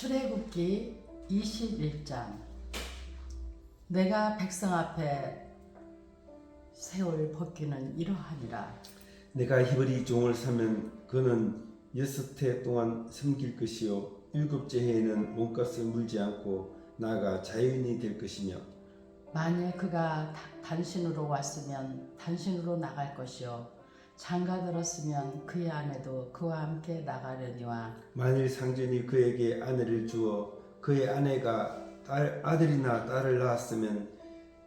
출애굽기 21장. 내가 백성 앞에 세울 법규는 이러하니라. 내가 히브리 종을 사면 그는 6해 동안 섬길 것이요 7째 해에는 몸값을 물지 않고 나아가 자유인이 될 것이며, 만일 그가 단신으로 왔으면 단신으로 나갈 것이요 장가 들었으면 그의 아내도 그와 함께 나가려니와, 만일 상전이 그에게 아내를 주어 그의 아내가 아들이나 딸을 낳았으면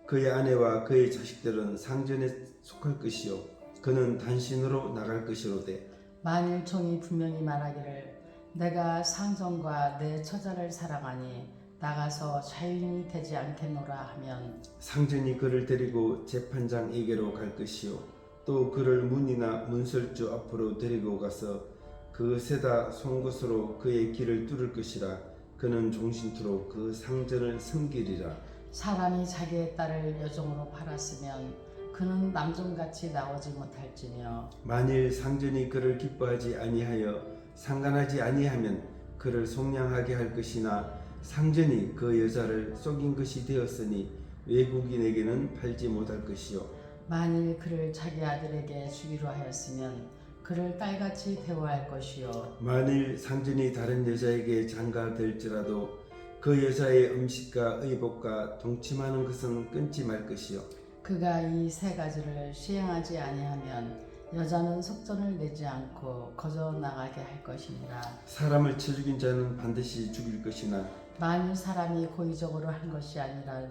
그의 아내와 그의 자식들은 상전에 속할 것이요 그는 단신으로 나갈 것이로되, 만일 종이 분명히 말하기를 내가 상전과 내 처자를 사랑하니 나가서 자유인이 되지 않겠노라 하면, 상전이 그를 데리고 재판장에게로 갈 것이요 또 그를 문이나 문설주 앞으로 데리고 가서 그 세다 송곳으로 그의 길을 뚫을 것이라. 그는 종신토록 그 상전을 섬기리라. 사람이 자기의 딸을 여종으로 팔았으면 그는 남종같이 나오지 못할지며, 만일 상전이 그를 기뻐하지 아니하여 상관하지 아니하면 그를 속량하게 할 것이나, 상전이 그 여자를 속인 것이 되었으니 외국인에게는 팔지 못할 것이요 만일 그를 자기 아들에게 주기로 하였으면 그를 딸같이 대우할 것이요 만일 상전이 다른 여자에게 장가될지라도 그 여자의 음식과 의복과 동침하는 것은 끊지 말 것이요 그가 이 세 가지를 시행하지 아니하면 여자는 속전을 내지 않고 거저 나가게 할 것이니라. 사람을 쳐 죽인 자는 반드시 죽일 것이나, 만일 사람이 고의적으로 한 것이 아니라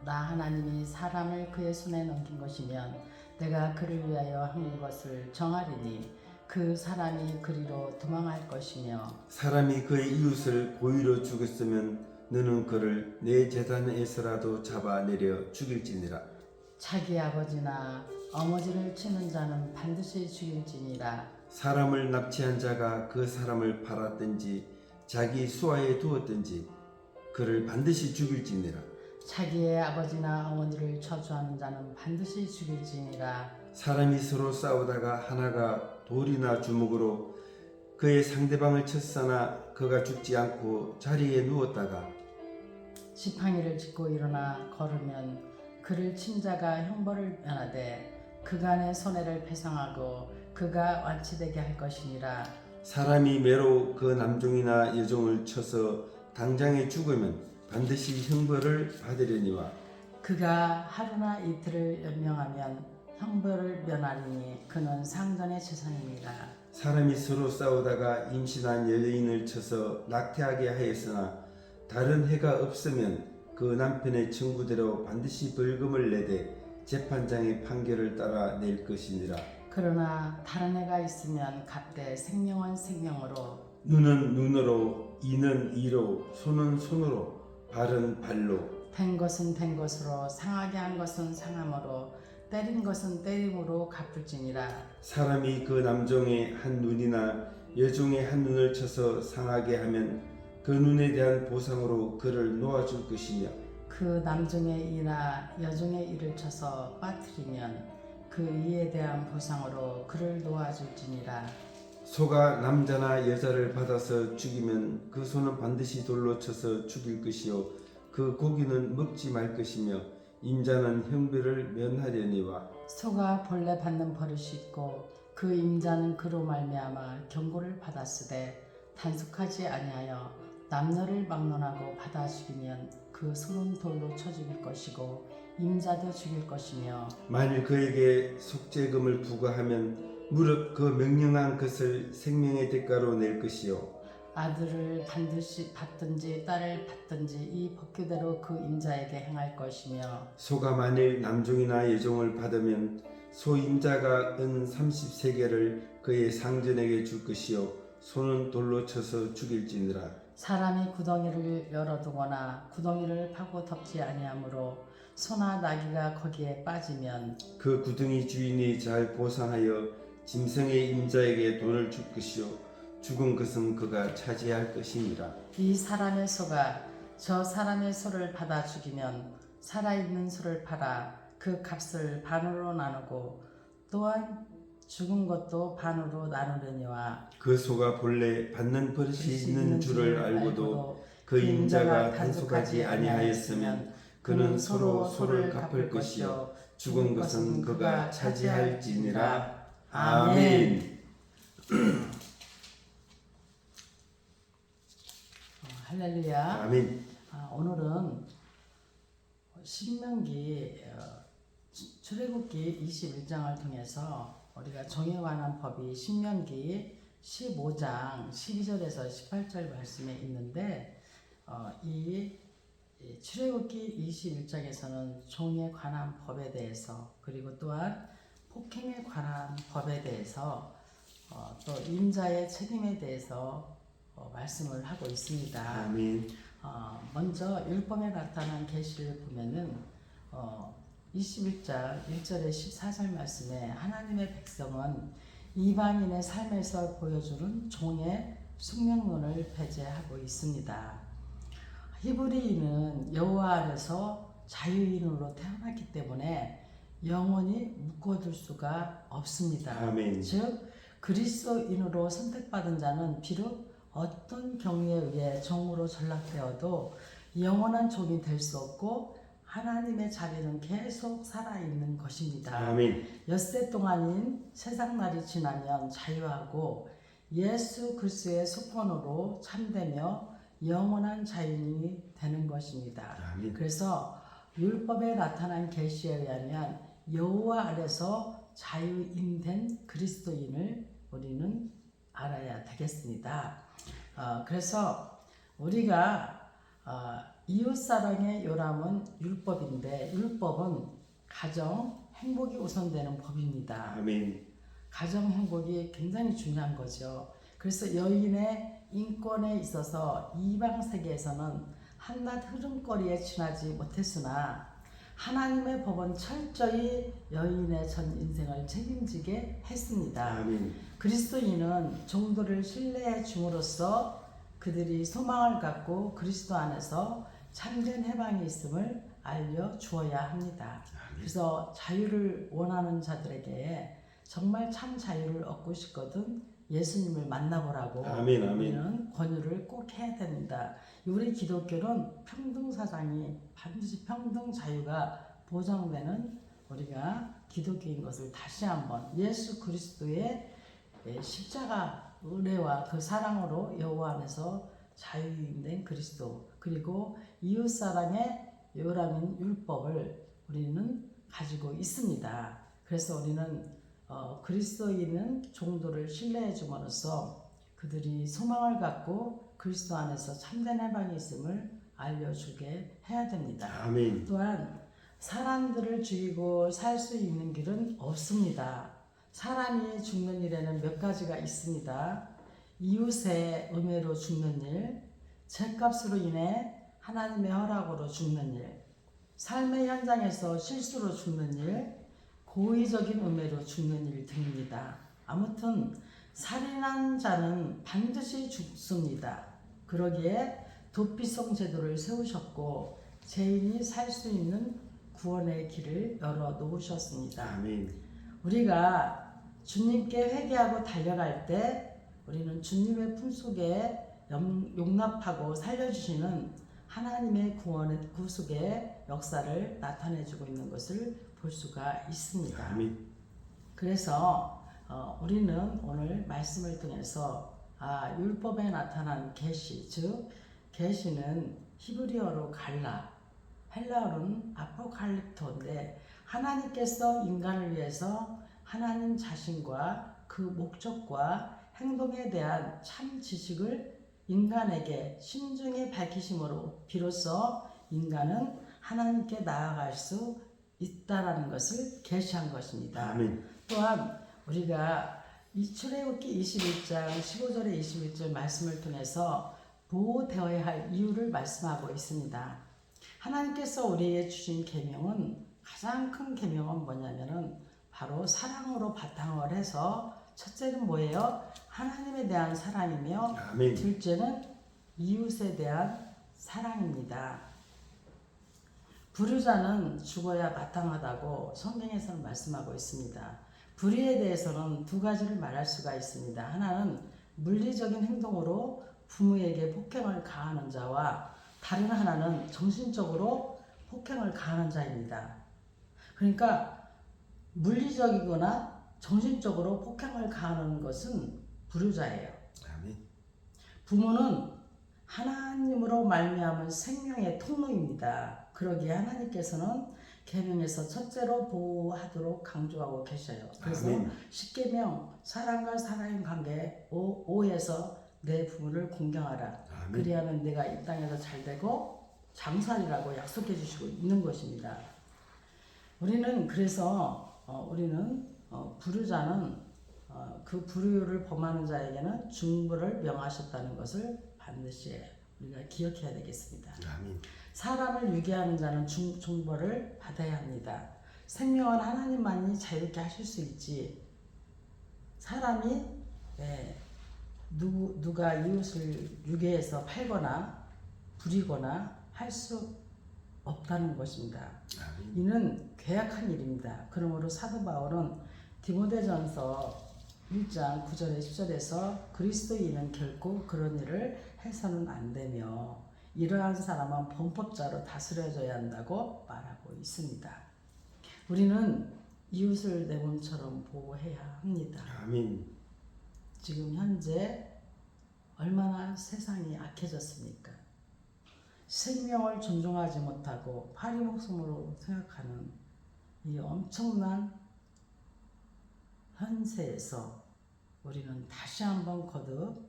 나 하나님이 사람을 그의 손에 넘긴 것이면 내가 그를 위하여 한 것을 정하리니 그 사람이 그리로 도망할 것이며, 사람이 그의 이웃을 고의로 죽였으면 너는 그를 내 재단에서라도 잡아내려 죽일지니라. 자기 아버지나 어머니를 치는 자는 반드시 죽일지니라. 사람을 납치한 자가 그 사람을 팔았든지 자기 수하에 두었든지 그를 반드시 죽일지니라. 자기의 아버지나 어머니를 저주하는 자는 반드시 죽일지니라. 사람이 서로 싸우다가 하나가 돌이나 주먹으로 그의 상대방을 쳤으나 그가 죽지 않고 자리에 누웠다가 지팡이를 짚고 일어나 걸으면 그를 친 자가 형벌을 면하되 그간의 손해를 배상하고 그가 완치되게 할 것이니라. 사람이 매로 그 남종이나 여종을 쳐서 당장에 죽으면 반드시 형벌을 받으려니와, 그가 하루나 이틀을 연명하면 형벌을 면하리니 그는 상전의 재산입니다. 사람이 서로 싸우다가 임신한 여인을 쳐서 낙태하게 하였으나 다른 해가 없으면 그 남편의 청구대로 반드시 벌금을 내되 재판장의 판결을 따라 낼 것이니라. 그러나 다른 해가 있으면 갓되 생명은 생명으로, 눈은 눈으로, 이는 이로, 손은 손으로, 발은 발로, 된 것은 된 것으로, 상하게 한 것은 상함으로, 때린 것은 때림으로 갚을지니라. 사람이 그 남종의 한 눈이나 여종의 한 눈을 쳐서 상하게 하면 그 눈에 대한 보상으로 그를 놓아줄 것이며, 그 남종의 이나 여종의 이를 쳐서 빠뜨리면 그 이에 대한 보상으로 그를 놓아줄지니라. 소가 남자나 여자를 받아서 죽이면 그 소는 반드시 돌로 쳐서 죽일 것이요 그 고기는 먹지 말 것이며 임자는 형벌을 면하려니와, 소가 본래 받는 버릇이 있고 그 임자는 그로 말미암아 경고를 받았으되 단속하지 아니하여 남녀를 막론하고 받아 죽이면 그 소는 돌로 쳐 죽일 것이고 임자도 죽일 것이며, 만일 그에게 속죄금을 부과하면 무릇 그 명령한 것을 생명의 대가로 낼 것이요 아들을 반드시 받든지 딸을 받든지 이 법규대로 그 임자에게 행할 것이며, 소가 만일 남종이나 여종을 받으면 소 임자가 은 30세겔을 그의 상전에게 줄 것이요 소는 돌로 쳐서 죽일지니라. 사람이 구덩이를 열어두거나 구덩이를 파고 덮지 아니하므로 소나 나귀가 거기에 빠지면 그 구덩이 주인이 잘 보상하여 짐승의 임자에게 돈을 줄 것이요 죽은 것은 그가 차지할 것이니라. 이 사람의 소가 저 사람의 소를 받아 죽이면 살아있는 소를 팔아 그 값을 반으로 나누고, 또한 죽은 것도 반으로 나누려니와 그 소가 본래 받는 버릇이 있는 줄을 알고도 그 임자가 단속하지 아니하였으면 그는 서로 소를 갚을 것이요 죽은 것은 그가 차지할지니라. 아멘. 할렐루야. 아멘. 오늘은 신명기 출애굽기 21장을 통해서 우리가 종에 관한 법이 신명기 15장 12절에서 18절 말씀에 있는데 이 출애굽기 21장에서는 종에 관한 법에 대해서 그리고 또한 폭행에 관한 법에 대해서 또 임자의 책임에 대해서 말씀을 하고 있습니다. 아멘. 먼저 율법에 나타난 계시를 보면은 21장 1절에 14절 말씀에 하나님의 백성은 이방인의 삶에서 보여주는 종의 숙명론을 배제하고 있습니다. 히브리인은 여호와 안에서 자유인으로 태어났기 때문에 영원히 묶어둘 수가 없습니다. 아멘. 즉 그리스도인으로 선택받은 자는 비록 어떤 경위에 의해 종으로 전락되어도 영원한 종이 될 수 없고 하나님의 자비는 계속 살아있는 것입니다. 아멘. 엿새 동안인 세상 날이 지나면 자유하고 예수 그리스도의 속건으로 참되며 영원한 자유인이 되는 것입니다. 아멘. 그래서 율법에 나타난 계시에 의하면 여호와 안에서 자유인된 그리스도인을 우리는 알아야 되겠습니다. 그래서 우리가 이웃사랑의 요람은 율법인데 율법은 가정 행복이 우선되는 법입니다. 아멘. 가정 행복이 굉장히 중요한 거죠. 그래서 여인의 인권에 있어서 이방 세계에서는 한낱 흐름거리에 지나지 못했으나 하나님의 법은 철저히 여인의 전 인생을 책임지게 했습니다. 아멘. 그리스도인은 종도를 신뢰해 줌으로써 그들이 소망을 갖고 그리스도 안에서 참된 해방이 있음을 알려주어야 합니다. 그래서 자유를 원하는 자들에게 정말 참 자유를 얻고 싶거든 예수님을 만나보라고 아멘, 아멘. 우리는 권유를 꼭 해야 됩니다. 우리 기독교는 평등사상이 반드시 평등 자유가 보장되는 우리가 기독교인 것을 다시 한번 예수 그리스도의 십자가 은혜와 그 사랑으로 여호와 안에서 자유인된 그리스도 그리고 이웃사랑의 요람인 율법을 우리는 가지고 있습니다. 그래서 우리는 그리스도인은 종도를 신뢰해 줌으로써 그들이 소망을 갖고 그리스도 안에서 참된 해방이 있음을 알려주게 해야 됩니다. 아멘. 또한 사람들을 죽이고 살 수 있는 길은 없습니다. 사람이 죽는 일에는 몇 가지가 있습니다. 이웃의 음해로 죽는 일, 죗값으로 인해 하나님의 허락으로 죽는 일, 삶의 현장에서 실수로 죽는 일, 고의적인 음해로 죽는 일 등입니다. 아무튼 살인한 자는 반드시 죽습니다. 그러기에 도피성 제도를 세우셨고 죄인이 살 수 있는 구원의 길을 열어 놓으셨습니다. 아멘. 우리가 주님께 회개하고 달려갈 때 우리는 주님의 품속에 용납하고 살려주시는 하나님의 구원의 구속의 역사를 나타내주고 있는 것을 볼 수가 있습니다. 아멘. 그래서 우리는 오늘 말씀을 통해서 율법에 나타난 계시, 즉 계시는 히브리어로 갈라, 헬라어로는 아포칼립토인데 하나님께서 인간을 위해서 하나님 자신과 그 목적과 행동에 대한 참 지식을 인간에게 신중히 밝히심으로 비로소 인간은 하나님께 나아갈 수 있다라는 것을 계시한 것입니다. 아멘. 또한 우리가 이 출애굽기 21장 15절에 21절 말씀을 통해서 보호되어야 할 이유를 말씀하고 있습니다. 하나님께서 우리에게 주신 계명은 가장 큰 계명은 뭐냐면은 바로 사랑으로 바탕을 해서 첫째는 뭐예요? 하나님에 대한 사랑이며 아멘. 둘째는 이웃에 대한 사랑입니다. 불효자는 죽어야 마땅하다고 성경에서는 말씀하고 있습니다. 불의에 대해서는 두 가지를 말할 수가 있습니다. 하나는 물리적인 행동으로 부모에게 폭행을 가하는 자와 다른 하나는 정신적으로 폭행을 가하는 자입니다. 그러니까 물리적이거나 정신적으로 폭행을 가하는 것은 불효자예요. 아멘. 부모는 하나님으로 말미암은 생명의 통로입니다. 그러기에 하나님께서는 계명에서 첫째로 보호하도록 강조하고 계셔요. 그래서 아멘. 십계명 사랑과 사랑의 관계 5에서 내 부모를 공경하라. 아멘. 그리하면 내가 이 땅에서 잘되고 장수하리라고 약속해 주시고 있는 것입니다. 우리는 그래서 불효자는 그 불효를 범하는 자에게는 중벌을 명하셨다는 것을 반드시 우리가 기억해야 되겠습니다. 아멘. 사람을 유괴하는 자는 중벌을 받아야 합니다. 생명은 하나님만이 자유롭게 하실 수 있지 사람이 누가 이웃을 유괴해서 팔거나 부리거나 할 수 없다는 것입니다. 아멘. 이는 괴악한 일입니다. 그러므로 사도 바울은 디모데전서 1장 9절에 10절에서 그리스도인은 결코 그런 일을 해서는 안 되며 이러한 사람은 범법자로 다스려져야 한다고 말하고 있습니다. 우리는 이웃을 내 몸처럼 보호해야 합니다. 아멘. 지금 현재 얼마나 세상이 악해졌습니까? 생명을 존중하지 못하고 파리 목숨으로 생각하는 이 엄청난 현세에서 우리는 다시 한번 거듭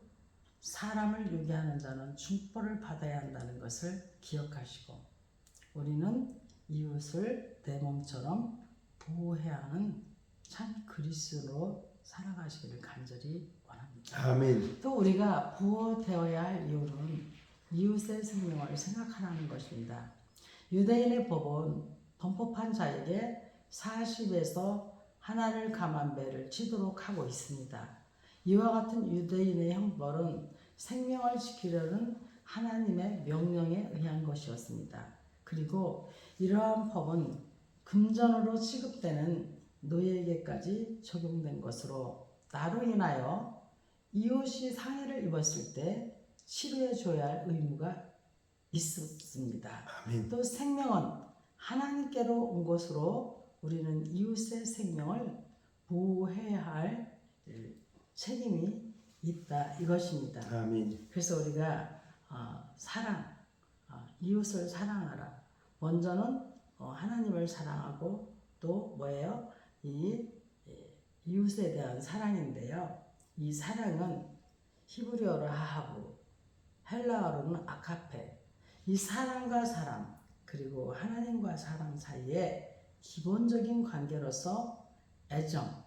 사람을 유괴하는 자는 중벌을 받아야 한다는 것을 기억하시고 우리는 이웃을 내 몸처럼 보호해야 하는 참 그리스도로 살아가시기를 간절히 원합니다. 아멘. 또 우리가 보호되어야 할 이유는 이웃의 생명을 생각하라는 것입니다. 유대인의 법은 범법한 자에게 40에서 하나를 감한 배를 치도록 하고 있습니다. 이와 같은 유대인의 형벌은 생명을 지키려는 하나님의 명령에 의한 것이었습니다. 그리고 이러한 법은 금전으로 취급되는 노예에게까지 적용된 것으로 나로 인하여 이웃이 상해를 입었을 때 치료해 줘야 할 의무가 있었습니다. 아멘. 또 생명은 하나님께로 온 것으로 우리는 이웃의 생명을 보호해야 할 책임이 있다 이것입니다. 아멘. 그래서 우리가 이웃을 사랑하라. 먼저는 하나님을 사랑하고 또 뭐예요? 이웃에 대한 사랑인데요. 이 사랑은 히브리어로 하하부, 헬라어로는 아카페. 이 사람과 사람 그리고 하나님과 사람 사이에 기본적인 관계로서 애정,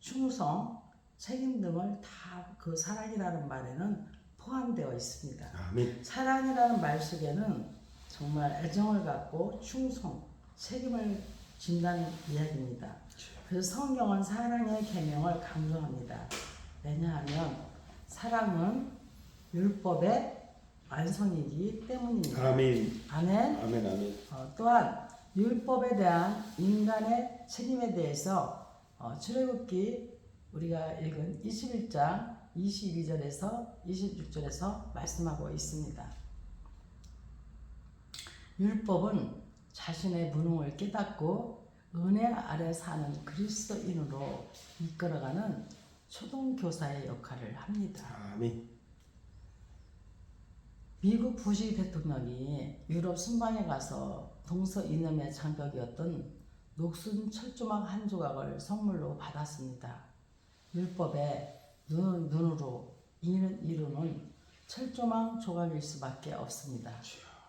충성, 책임 등을 다 그 사랑이라는 말에는 포함되어 있습니다. 아멘. 사랑이라는 말 속에는 정말 애정을 갖고 충성, 책임을 진다는 이야기입니다. 그래서 성경은 사랑의 계명을 강조합니다. 왜냐하면 사랑은 율법의 완성이기 때문입니다. 아멘. 아멘. 아멘. 아멘. 또한 율법에 대한 인간의 책임에 대해서 출애굽기 우리가 읽은 21장 22절에서 26절에서 말씀하고 있습니다. 율법은 자신의 무능을 깨닫고 은혜 아래 사는 그리스도인으로 이끌어가는 초등교사의 역할을 합니다. 아멘. 미국 부시 대통령이 유럽 순방에 가서 동서 이념의 장벽이었던 녹슨 철조망 한 조각을 선물로 받았습니다. 율법의 눈으로 이루는 철조망 조각일 수밖에 없습니다.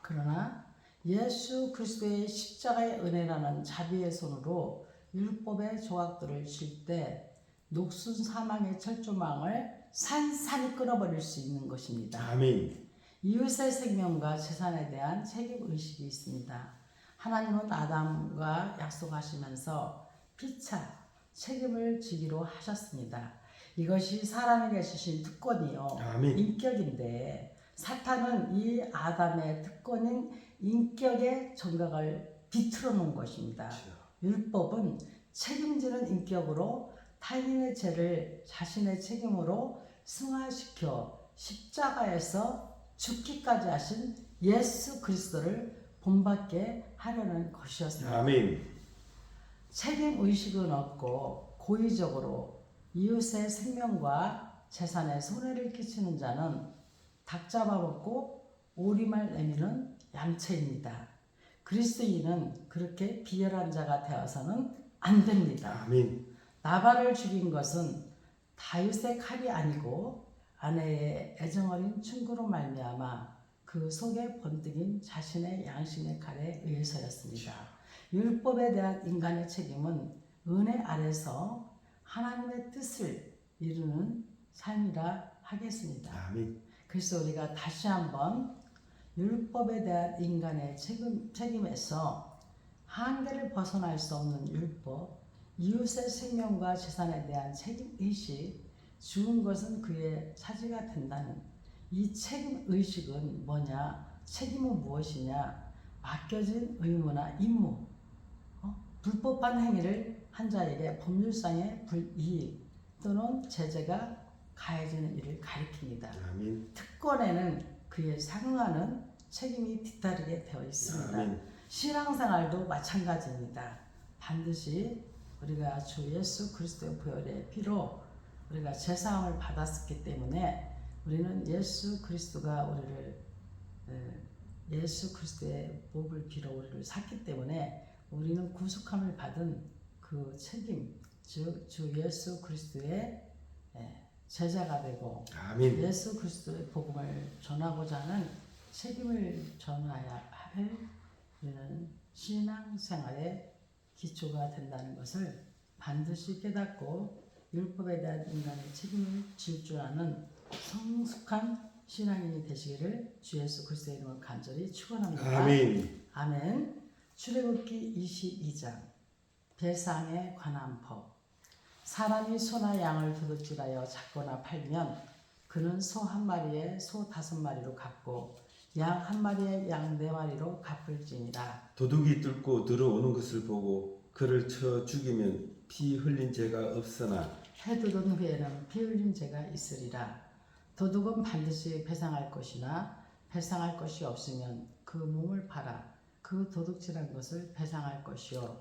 그러나 예수 그리스도의 십자가의 은혜라는 자비의 손으로 율법의 조각들을 칠 때 녹슨 사망의 철조망을 산산이 끊어버릴 수 있는 것입니다. 아멘. 이웃의 생명과 재산에 대한 책임의식이 있습니다. 하나님은 아담과 약속하시면서 피차 책임을 지기로 하셨습니다. 이것이 사람에게 주신 특권이요. 아멘. 인격인데 사탄은 이 아담의 특권인 인격의 정각을 비틀어 놓은 것입니다. 율법은 책임지는 인격으로 타인의 죄를 자신의 책임으로 승화시켜 십자가에서 죽기까지 하신 예수 그리스도를 본받게 하려는 것이었습니다. 아멘. 책임 의식은 없고 고의적으로 이웃의 생명과 재산에 손해를 끼치는 자는 닭 잡아먹고 오리말 내미는 얌체입니다. 그리스도인은 그렇게 비열한 자가 되어서는 안 됩니다. 아멘. 나발을 죽인 것은 다윗의 칼이 아니고 아내의 애정어린 충고로 말미암아 그 속에 번뜩인 자신의 양심의 칼에 의해서였습니다. 율법에 대한 인간의 책임은 은혜 아래서 하나님의 뜻을 이루는 삶이라 하겠습니다. 아멘. 그래서 우리가 다시 한번 율법에 대한 인간의 책임에서 한계를 벗어날 수 없는 율법, 이웃의 생명과 재산에 대한 책임의식, 죽은 것은 그의 차지가 된다는 이 책임의식은 뭐냐? 책임은 무엇이냐? 맡겨진 의무나 임무, 불법한 행위를 한 자에게 법률상의 불이익 또는 제재가 가해지는 일을 가리킵니다. 아멘. 특권에는 그에 상응하는 책임이 뒤따르게 되어 있습니다. 아멘. 신앙생활도 마찬가지입니다. 반드시 우리가 주 예수 그리스도의 보혈의 피로 우리가 제사함을 받았기 때문에 우리는 예수 그리스도가 우리를 예수 그리스도의 목을 빌어 우리를 샀기 때문에 우리는 구속함을 받은 그 책임, 즉 주 예수 그리스도의 제자가 되고 아멘. 예수 그리스도의 복음을 전하고자 하는 책임을 전해야 할 우리는 신앙생활의 기초가 된다는 것을 반드시 깨닫고 율법에 대한 인간의 책임을 질 줄 아는 성숙한 신앙인이 되시기를 주 예수 그리스도의 이름으로 간절히 축원합니다. 아멘. 아멘. 출애굽기 22장 배상에 관한 법. 사람이 소나 양을 도둑질하여 잡거나 팔면 그는 소 한 마리에 소 5마리로 갚고 양 한 마리에 양 4마리로 갚을지니라. 도둑이 뚫고 들어오는 것을 보고 그를 쳐 죽이면 피 흘린 죄가 없으나 해 돋은 후에는 피 흘린 죄가 있으리라. 도둑은 반드시 배상할 것이나 배상할 것이 없으면 그 몸을 팔아 그 도둑질한 것을 배상할 것이요.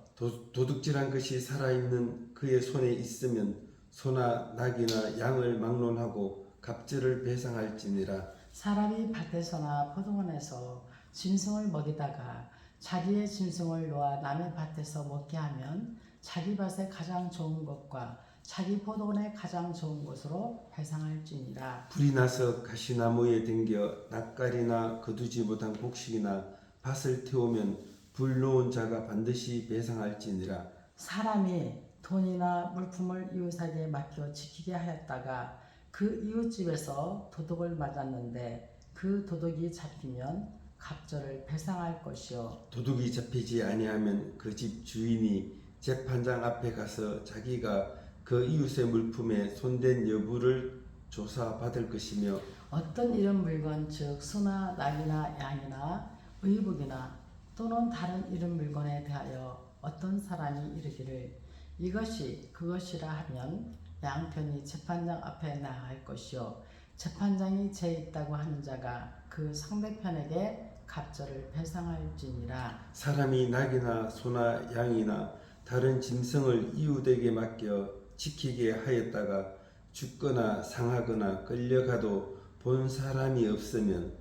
도둑질한 것이 살아있는 그의 손에 있으면 소나 낙이나 양을 막론하고 갑절을 배상할지니라. 사람이 밭에서나 포도원에서 짐승을 먹이다가 자기의 짐승을 놓아 남의 밭에서 먹게 하면 자기 밭에 가장 좋은 것과 자기 포도원에 가장 좋은 것으로 배상할지니라. 불이 나서 가시나무에 댕겨 낯가리나 거두지 못한 곡식이나 밭을 태우면 불 놓은 자가 반드시 배상할지니라. 사람이 돈이나 물품을 이웃에게 맡겨 지키게 하였다가 그 이웃집에서 도둑을 맞았는데 그 도둑이 잡히면 갑절을 배상할 것이요. 도둑이 잡히지 아니하면 그 집 주인이 재판장 앞에 가서 자기가 그 이웃의 물품에 손댄 여부를 조사받을 것이며 어떤 이런 물건 즉 소나 낙이나 양이나 의복이나 또는 다른 이런 물건에 대하여 어떤 사람이 이르기를 이것이 그것이라 하면 양편이 재판장 앞에 나아갈 것이요 재판장이 죄 있다고 하는 자가 그 상대편에게 갑절을 배상할지니라. 사람이 낙이나 소나 양이나 다른 짐승을 이웃에게 맡겨 지키게 하였다가 죽거나 상하거나 끌려가도 본 사람이 없으면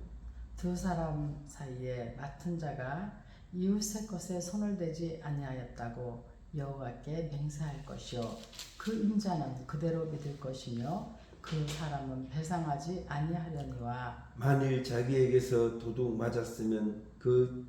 두 사람 사이에 맡은 자가 이웃의 것에 손을 대지 아니하였다고 여호와께 맹세할 것이요 그 인자는 그대로 믿을 것이며 그 사람은 배상하지 아니하려니와. 만일 자기에게서 도둑 맞았으면 그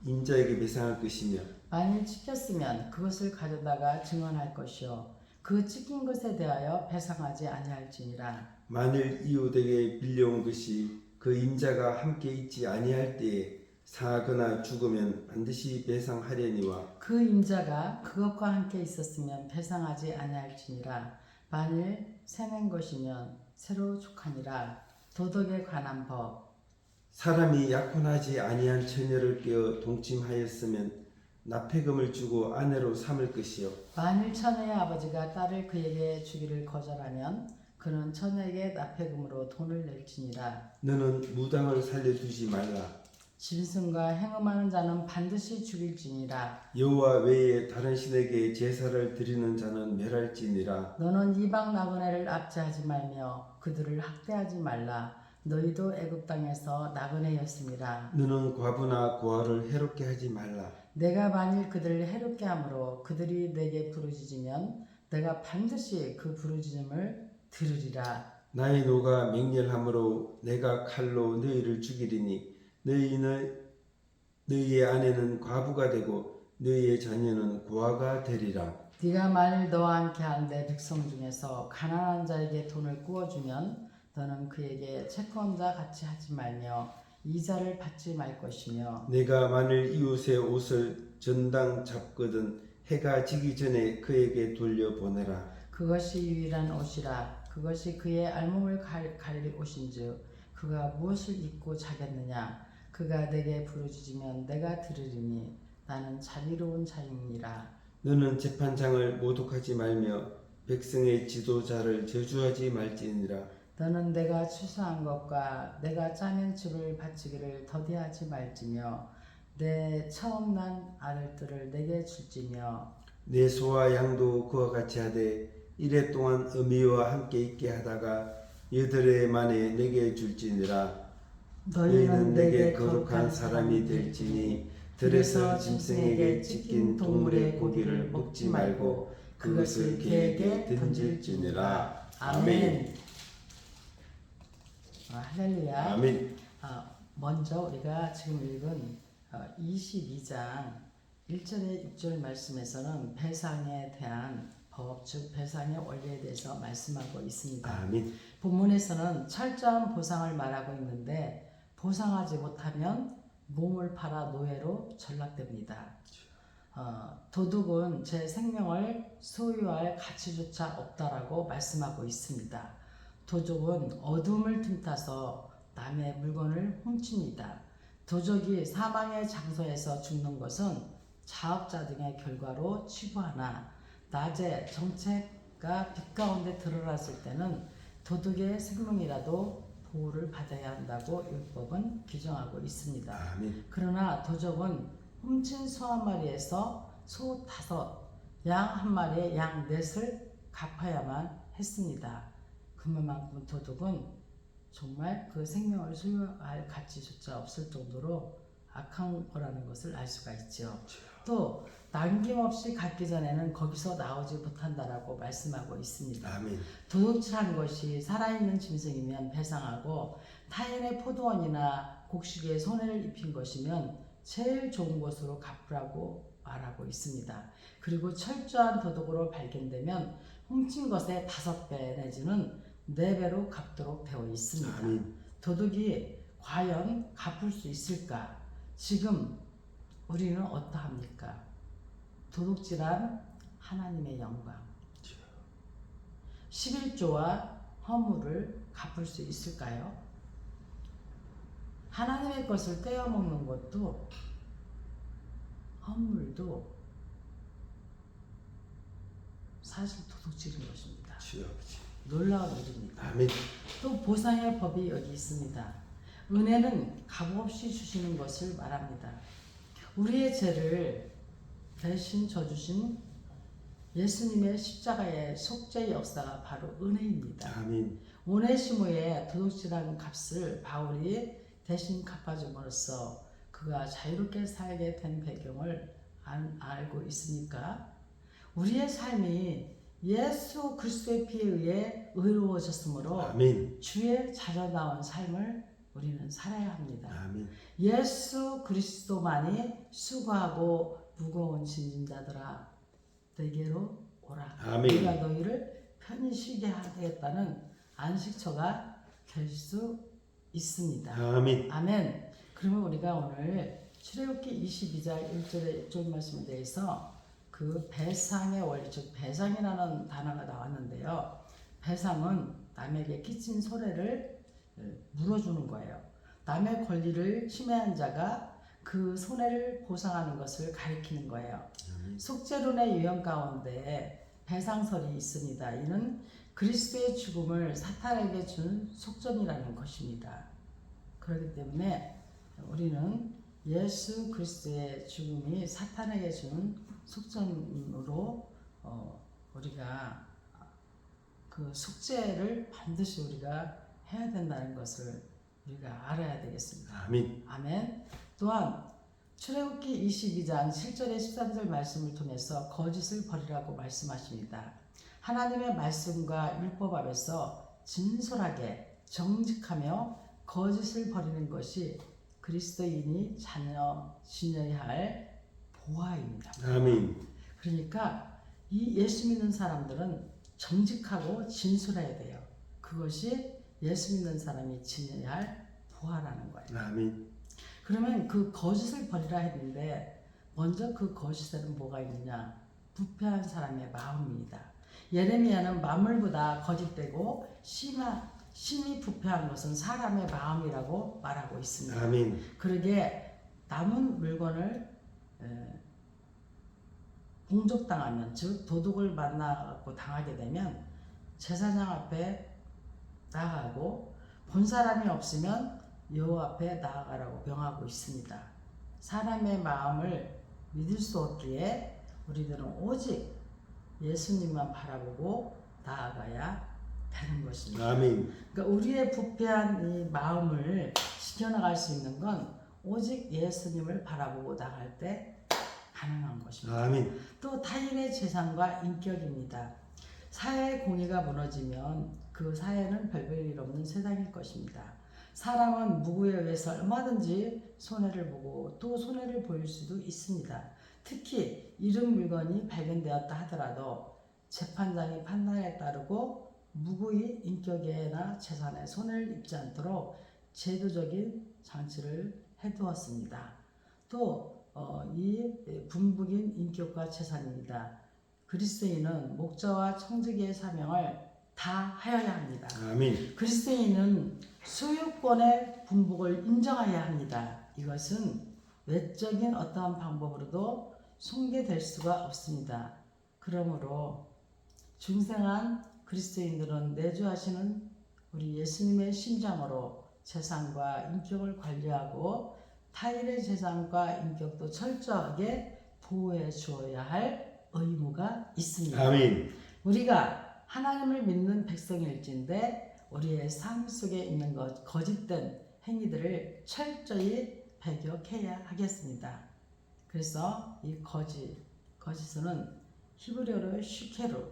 인자에게 배상할 것이며 만일 찍혔으면 그것을 가져다가 증언할 것이요 그 찍힌 것에 대하여 배상하지 아니할지니라. 만일 이웃에게 빌려온 것이 그 인자가 함께 있지 아니할 때에 상하거나 죽으면 반드시 배상하려니와. 그 인자가 그것과 함께 있었으면 배상하지 아니할지니라. 만일 새낸 것이면 새로 족하니라. 도덕에 관한 법. 사람이 약혼하지 아니한 처녀를 깨어 동침하였으면 납폐금을 주고 아내로 삼을 것이요 만일 처녀의 아버지가 딸을 그에게 주기를 거절하면 그는 처녀에게 납폐금으로 돈을 낼지니라. 너는 무당을 살려두지 말라. 짐승과 행음하는 자는 반드시 죽일지니라. 여호와 외에 다른 신에게 제사를 드리는 자는 멸할지니라. 너는 이방 나그네를 압제하지 말며 그들을 학대하지 말라. 너희도 애굽 땅에서 나그네였음이라. 너는 과부나 고아를 해롭게 하지 말라. 내가 만일 그들을 해롭게 함으로 그들이 내게 부르짖으면 내가 반드시 그 부르짖음을 들으리라. 나의 노가 맹렬함으로 내가 칼로 너희를 죽이리니 너희의 아내는 과부가 되고 너희의 자녀는 고아가 되리라. 네가 만일 너와 함께 한 내 백성 중에서 가난한 자에게 돈을 구워주면 너는 그에게 채권자 같이 하지 말며 이자를 받지 말 것이며 내가 만일 이웃의 옷을 전당 잡거든 해가 지기 전에 그에게 돌려보내라. 그것이 유일한 옷이라. 그것이 그의 알몸을 가릴 옷인즉 그가 무엇을 입고 자겠느냐. 그가 내게 부르짖으면 내가 들으리니 나는 자비로운 자이니라. 너는 재판장을 모독하지 말며 백성의 지도자를 저주하지 말지니라. 너는 내가 추수한 것과 내가 짜낸 즙을 바치기를 더디하지 말지며 내 처음 난 아들들을 내게 줄지며 내 소와 양도 그와 같이 하되 이래 동안 어미와 함께 있게 하다가 여덟해 만에 내게 줄지니라. 너희는 내게 거룩한 사람이 될지니 들에서 짐승에게 찢긴 동물의 고기를 먹지 말고 그것을 개에게 던질지니라. 아멘. 할렐루야. 아멘. 먼저 우리가 지금 읽은 22장 1절에 6절 말씀에서는 배상에 대한 법, 즉 배상의 원리에 대해서 말씀하고 있습니다. 아멘. 본문에서는 철저한 보상을 말하고 있는데 보상하지 못하면 몸을 팔아 노예로 전락됩니다. 도둑은 제 생명을 소유할 가치조차 없다라고 말씀하고 있습니다. 도둑은 어둠을 틈타서 남의 물건을 훔칩니다. 도적이 사망의 장소에서 죽는 것은 자업자 등의 결과로 치부하나 낮에 정체가 빛 가운데 드러났을 때는 도둑의 생명이라도 보호를 받아야 한다고 율법은 규정하고 있습니다. 아멘. 그러나 도적은 훔친 소 한 마리에서 소 5, 양 한 마리에 양 4을 갚아야만 했습니다. 그만큼 도둑은 정말 그 생명을 소유할 가치조차 없을 정도로 악한 거라는 것을 알 수가 있죠. 또 남김없이 갚기 전에는 거기서 나오지 못한다라고 말씀하고 있습니다. 아멘. 도둑질한 것이 살아있는 짐승이면 배상하고 타인의 포도원이나 곡식에 손해를 입힌 것이면 제일 좋은 것으로 갚으라고 말하고 있습니다. 그리고 철저한 도둑으로 발견되면 훔친 것의 5배 내지는 4배로 갚도록 되어 있습니다. 아멘. 도둑이 과연 갚을 수 있을까? 지금 우리는 어떠합니까? 도둑질한 하나님의 영광 11조와 허물을 갚을 수 있을까요? 하나님의 것을 떼어먹는 것도 허물도 사실 도둑질인 것입니다. 주여 아버지. 놀라운 일입니다. 아멘. 또 보상의 법이 여기 있습니다. 은혜는 값없이 주시는 것을 말합니다. 우리의 죄를 대신 져주신 예수님의 십자가의 속죄 역사가 바로 은혜입니다. 아멘. 오네시모의 도둑질한 값을 바울이 대신 갚아줌으로써 그가 자유롭게 살게 된 배경을 알고 있습니까? 우리의 삶이 예수 그리스도의 피에 의해 의로워졌으므로 아멘. 주의 자녀다운 삶을 우리는 살아야 합니다. 아멘. 예수 그리스도만이 수고하고 무거운 짐진자들아 내게로 오라. 아멘. 내가 너희를 편히 쉬게 하겠다는 안식처가 될 수 있습니다. 아멘. 아멘. 그러면 우리가 오늘 출애굽기 22장 1절의 6절 말씀에 대해서 그 배상의 원리, 즉 배상이라는 단어가 나왔는데요. 배상은 남에게 끼친 손해를 물어주는 거예요. 남의 권리를 침해한 자가 그 손해를 보상하는 것을 가리키는 거예요. 속죄론의 유형 가운데 배상설이 있습니다. 이는 그리스도의 죽음을 사탄에게 준 속전이라는 것입니다. 그렇기 때문에 우리는 예수 그리스도의 죽음이 사탄에게 준 속전으로 우리가 그 속죄를 반드시 우리가 해야 된다는 것을 우리가 알아야 되겠습니다. 아멘. 아멘. 또한 출애굽기 22장 7절에 13절 말씀을 통해서 거짓을 버리라고 말씀하십니다. 하나님의 말씀과 율법 앞에서 진솔하게 정직하며 거짓을 버리는 것이 그리스도인이 지녀야 할 보화입니다. 아멘. 그러니까 이 예수 믿는 사람들은 정직하고 진솔해야 돼요. 그것이 예수 믿는 사람이 지녀야 할 보화라는 거예요. 아멘. 그러면 그 거짓을 버리라 했는데 먼저 그 거짓에는 뭐가 있느냐? 부패한 사람의 마음입니다. 예레미야는 만물보다 거짓되고 심히 부패한 것은 사람의 마음이라고 말하고 있습니다. 아멘. 그러게 남은 물건을 공적당하면, 즉 도둑을 만나고 당하게 되면 제사장 앞에 나아가고 본 사람이 없으면 여호와 앞에 나아가라고 명하고 있습니다. 사람의 마음을 믿을 수 없기에 우리들은 오직 예수님만 바라보고 나아가야 되는 것입니다. 아멘. 그러니까 우리의 부패한 이 마음을 지켜나갈 수 있는 건 오직 예수님을 바라보고 나갈 때 가능한 것입니다. 아멘. 또 타인의 재산과 인격입니다. 사회의 공의가 무너지면 그 사회는 별볼일 없는 세상일 것입니다. 사람은 무고에 의해서 얼마든지 손해를 보고 또 손해를 보일 수도 있습니다. 특히 잃은 물건이 발견되었다 하더라도 재판장의 판단에 따르고 무고의 인격에나 재산에 손해를 입지 않도록 제도적인 장치를 해두었습니다. 또 이 분부인 인격과 재산입니다. 그리스도인은 목자와 청지기의 사명을 다 하여야 합니다. 아멘. 그리스도인은 소유권의 분복을 인정해야 합니다. 이것은 외적인 어떠한 방법으로도 손괴될 수가 없습니다. 그러므로 중생한 그리스도인들은 내주하시는 우리 예수님의 심장으로 재산과 인격을 관리하고 타인의 재산과 인격도 철저하게 보호해 주어야 할 의무가 있습니다. 아멘. 우리가 하나님을 믿는 백성일진데 우리의 삶 속에 있는 거짓된 행위들을 철저히 배격해야 하겠습니다. 그래서 이 거짓은 히브리어로 슈케루,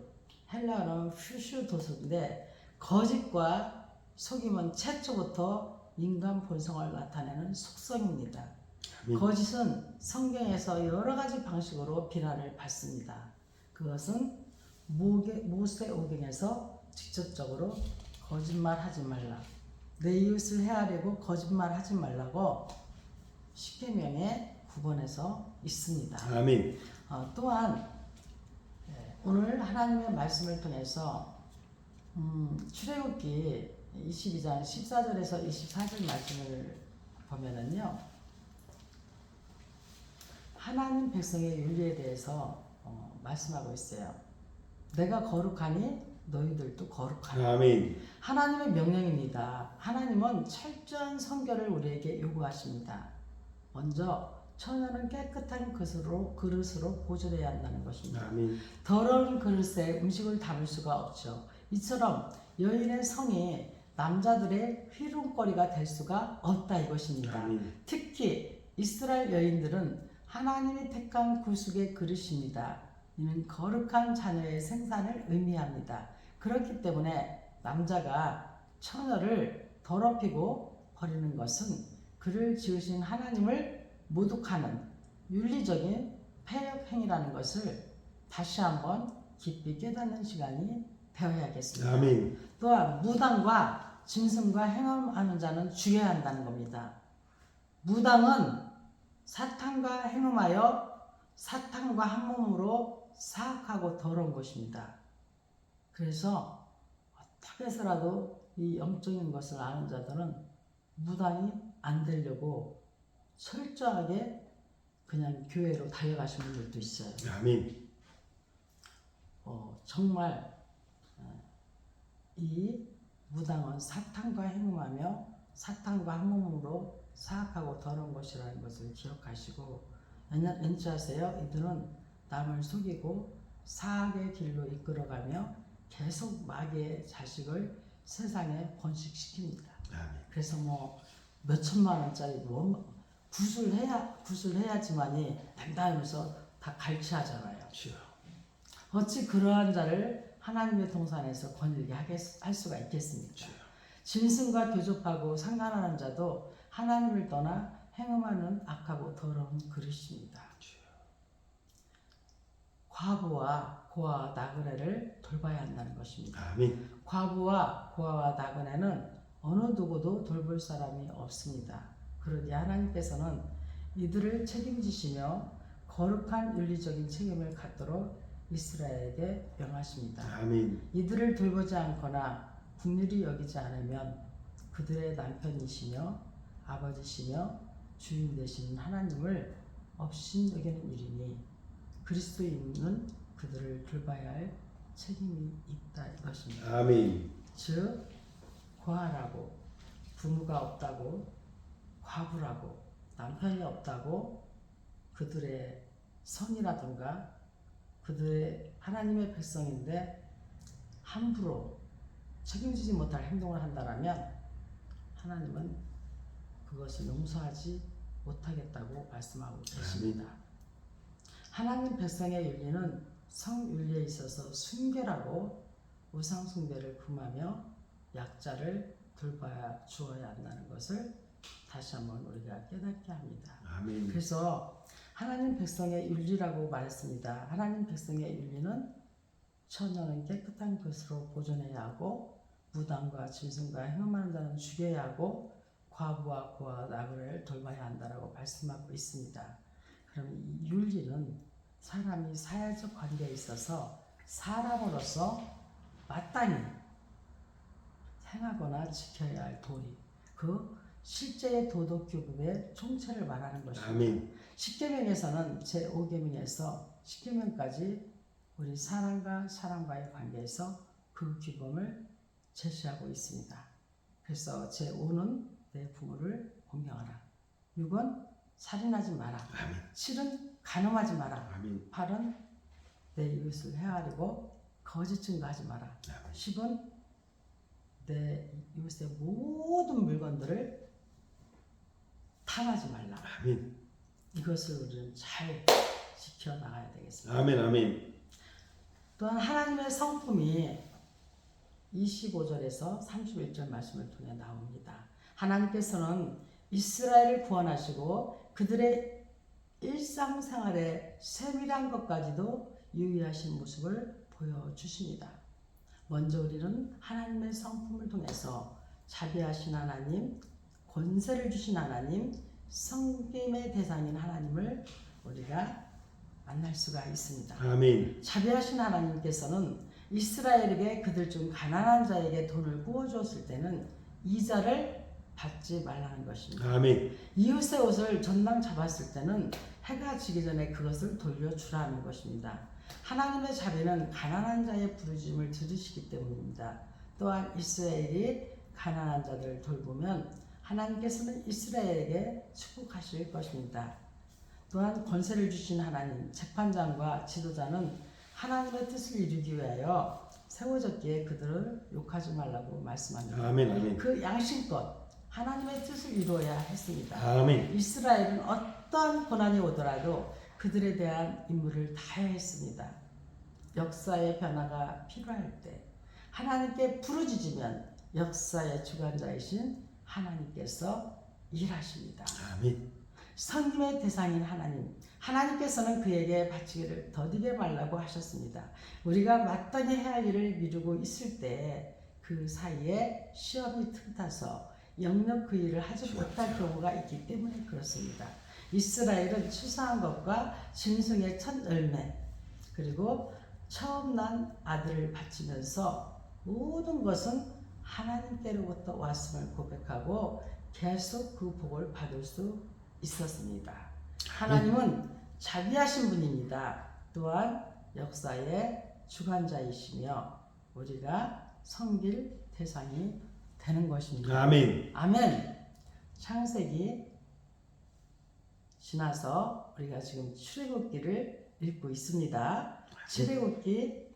헬라어로 퓨슈도스인데 거짓과 속임은 최초부터 인간 본성을 나타내는 속성입니다. 아멘. 거짓은 성경에서 여러 가지 방식으로 비난을 받습니다. 그것은 모세오경에서 직접적으로 거짓말하지 말라, 내 이웃을 헤아리고 거짓말하지 말라고 십계명에 구번에서 있습니다. 아멘. 또한 오늘 하나님의 말씀을 통해서 출애굽기 22장 14절에서 24절 말씀을 보면은요, 하나님 백성의 윤리에 대해서 말씀하고 있어요. 내가 거룩하니 너희들도 거룩하라. 아멘. 하나님의 명령입니다. 하나님은 철저한 성결을 우리에게 요구하십니다. 먼저 처녀는 깨끗한 그릇으로 보존해야 한다는 것입니다. 아멘. 더러운 그릇에 음식을 담을 수가 없죠. 이처럼 여인의 성이 남자들의 휘름거리가 될 수가 없다 이것입니다. 아멘. 특히 이스라엘 여인들은 하나님이 택한 구속의 그릇입니다. 이는 거룩한 자녀의 생산을 의미합니다. 그렇기 때문에 남자가 처녀를 더럽히고 버리는 것은 그를 지으신 하나님을 모독하는 윤리적인 폐역 행위라는 것을 다시 한번 깊이 깨닫는 시간이 되어야겠습니다. 아멘. 또한 무당과 짐승과 행음하는 자는 죽여야 한다는 겁니다. 무당은 사탄과 행음하여 사탄과 한 몸으로 사악하고 더러운 것입니다. 그래서 어떻게 해서라도 이 영적인 것을 아는 자들은 무당이 안 되려고 철저하게 그냥 교회로 달려가신 분들도 있어요. 아멘. 정말 이 무당은 사탄과 행음하며 사탄과 한 몸으로 사악하고 더러운 것이라는 것을 기억하시고, 왠지 아세요? 이들은 남을 속이고 사악의 길로 이끌어가며 계속 마귀의 자식을 세상에 번식시킵니다. 아멘. 그래서 뭐 몇천만 원짜리 구슬해야지만이 된다면서 다 갈취하잖아요. 주여. 어찌 그러한 자를 하나님의 동산에서 거닐게 할 수가 있겠습니까? 주여. 짐승과 교접하고 상관하는 자도 하나님을 떠나 행음하는 악하고 더러운 그릇입니다. 주여. 과부와 고아와 나그네를 돌봐야 한다는 것입니다. 아멘. 과부와 고아와 나그네는 어느 누구도 돌볼 사람이 없습니다. 그러니 하나님께서는 이들을 책임지시며 거룩한 윤리적인 책임을 갖도록 이스라엘에게 명하십니다. 아멘. 이들을 돌보지 않거나 긍휼히 여기지 않으면 그들의 남편이시며 아버지시며 주인 되신 하나님을 업신여기는 일이니 그리스도인은 그들을 돌봐야 할 책임이 있다 이것입니다. 아멘. 즉 고아라고 부모가 없다고 과부라고 남편이 없다고 그들의 성이라든가 그들의 하나님의 백성인데 함부로 책임지지 못할 행동을 한다면 하나님은 그것을 용서하지 못하겠다고 말씀하고 계십니다. 하나님 백성의 윤리는 성윤리에 있어서 순결하고 우상숭배를 금하며 약자를 돌봐 주어야 한다는 것을 다시 한번 우리가 깨닫게 합니다. 아멘. 그래서 하나님 백성의 윤리라고 말했습니다. 하나님 백성의 윤리는 처녀는 깨끗한 것으로 보존해야 하고 무당과 짐승과 행음하는 자는 죽여야 하고 과부와 고아 나그네를 돌봐야 한다라고 말씀하고 있습니다. 그럼 이 윤리는 사람이 사회적 관계에 있어서 사람으로서 마땅히 행하거나 지켜야 할 도리, 그 실제의 도덕 규범의 총체를 말하는 것입니다. 아멘. 십계명에서는 제5계명에서 10계명까지 우리 사람과 사람과의 관계에서 그 규범을 제시하고 있습니다. 그래서 제5는 내 부모를 공경하라. 6은 살인하지 마라. 아멘. 7은 간음하지 마라. 아멘. 8은 내 이웃을 헤아리고 거짓 증거하지 마라. 아멘. 10은 내 이웃의 모든 물건들을 탐하지 말라. 아멘. 이것을 우리는 잘 지켜나가야 되겠습니다. 아멘. 아멘. 또한 하나님의 성품이 25절에서 31절 말씀을 통해 나옵니다. 하나님께서는 이스라엘을 구원하시고 그들의 일상생활의 세밀한 것까지도 유의하신 모습을 보여주십니다. 먼저 우리는 하나님의 성품을 통해서 자비하신 하나님, 권세를 주신 하나님, 성김의 대상인 하나님을 우리가 만날 수가 있습니다. 아멘. 자비하신 하나님께서는 이스라엘에게 그들 중 가난한 자에게 돈을 구워주었을 때는 이자를 받지 말라는 것입니다. 아멘. 이웃의 옷을 전당 잡았을 때는 해가 지기 전에 그것을 돌려주라는 것입니다. 하나님의 자비는 가난한 자의 부르짖음을 들으시기 때문입니다. 또한 이스라엘이 가난한 자들을 돌보면 하나님께서는 이스라엘에게 축복하실 것입니다. 또한 권세를 주신 하나님, 재판장과 지도자는 하나님의 뜻을 이루기 위하여 세워졌기에 그들을 욕하지 말라고 말씀합니다. 아멘. 아멘. 그 양심껏 하나님의 뜻을 이루어야 했습니다. 아멘. 이스라엘은 어떤 고난이 오더라도 그들에 대한 임무를 다해야 했습니다. 역사의 변화가 필요할 때 하나님께 부르짖으면 역사의 주관자이신 하나님께서 일하십니다. 아멘. 성김의 대상인 하나님, 하나님께서는 그에게 바치기를 더디게 말라고 하셨습니다. 우리가 마땅히 해야 할 일을 미루고 있을 때 그 사이에 시험이 틈타서 영영 그 일을 하지 못할 경우가 있기 때문에 그렇습니다. 이스라엘은 추수한 것과 짐승의 첫 열매 그리고 처음 난 아들을 바치면서 모든 것은 하나님께로부터 왔음을 고백하고 계속 그 복을 받을 수 있었습니다. 하나님은 자비하신 분입니다. 또한 역사의 주관자이시며 우리가 섬길 대상이 되는 것입니다. 아멘. 아멘. 창세기 지나서 우리가 지금 출애굽기를 읽고 있습니다. 출애굽기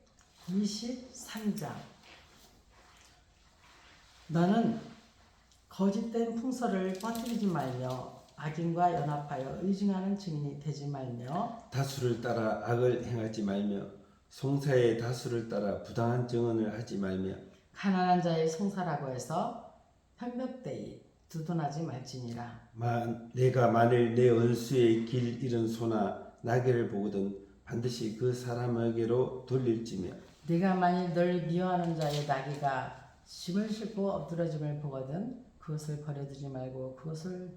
23장. 너는 거짓된 풍설을 퍼뜨리지 말며 악인과 연합하여 의증하는 증인이 되지 말며 다수를 따라 악을 행하지 말며 송사의 다수를 따라 부당한 증언을 하지 말며 가난한 자의 송사라고 해서 편벽되이 두둔하지 말지니라. 내가 만일 내 원수의 길 잃은 소나 나귀를 보거든 반드시 그 사람에게로 돌릴지며 네가 만일 널 미워하는 자의 나귀가 짐을 싣고 엎드러짐을 보거든 그것을 버려두지 말고 그것을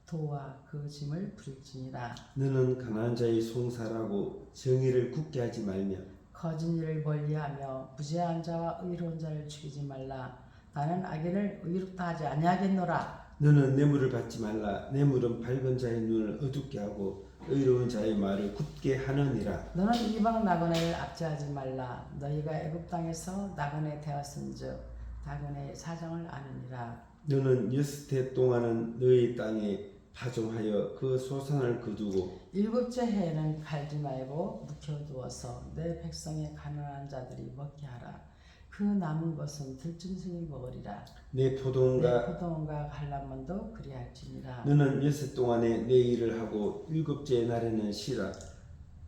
도와 그 짐을 부릴지니라. 너는 가난한 자의 송사라고 정의를 굳게 하지 말며 거짓 일을 멀리하며 무죄한 자와 의로운 자를 죽이지 말라. 나는 악인을 의롭다 하지 아니하겠노라. 너는 뇌물을 받지 말라. 뇌물은 밝은 자의 눈을 어둡게 하고 의로운 자의 말을 굳게 하느니라. 너는 이방 나그네를 압제하지 말라. 너희가 애굽 땅에서 나그네 되었은즉 나그네의 사정을 아느니라. 너는 6해 동안은 너희 땅에 파종하여 그 소산을 거두고 7째 해에는 갈지 말고 묵혀두어서 내 백성의 가난한 자들이 먹게 하라. 그 남은 것은 들짐승이 먹으리라. 내 포도원과 내 포도원과 갈라몬도 그리할지니라. 너는 6해 동안에 내 일을 하고 7째 날에는 쉬라.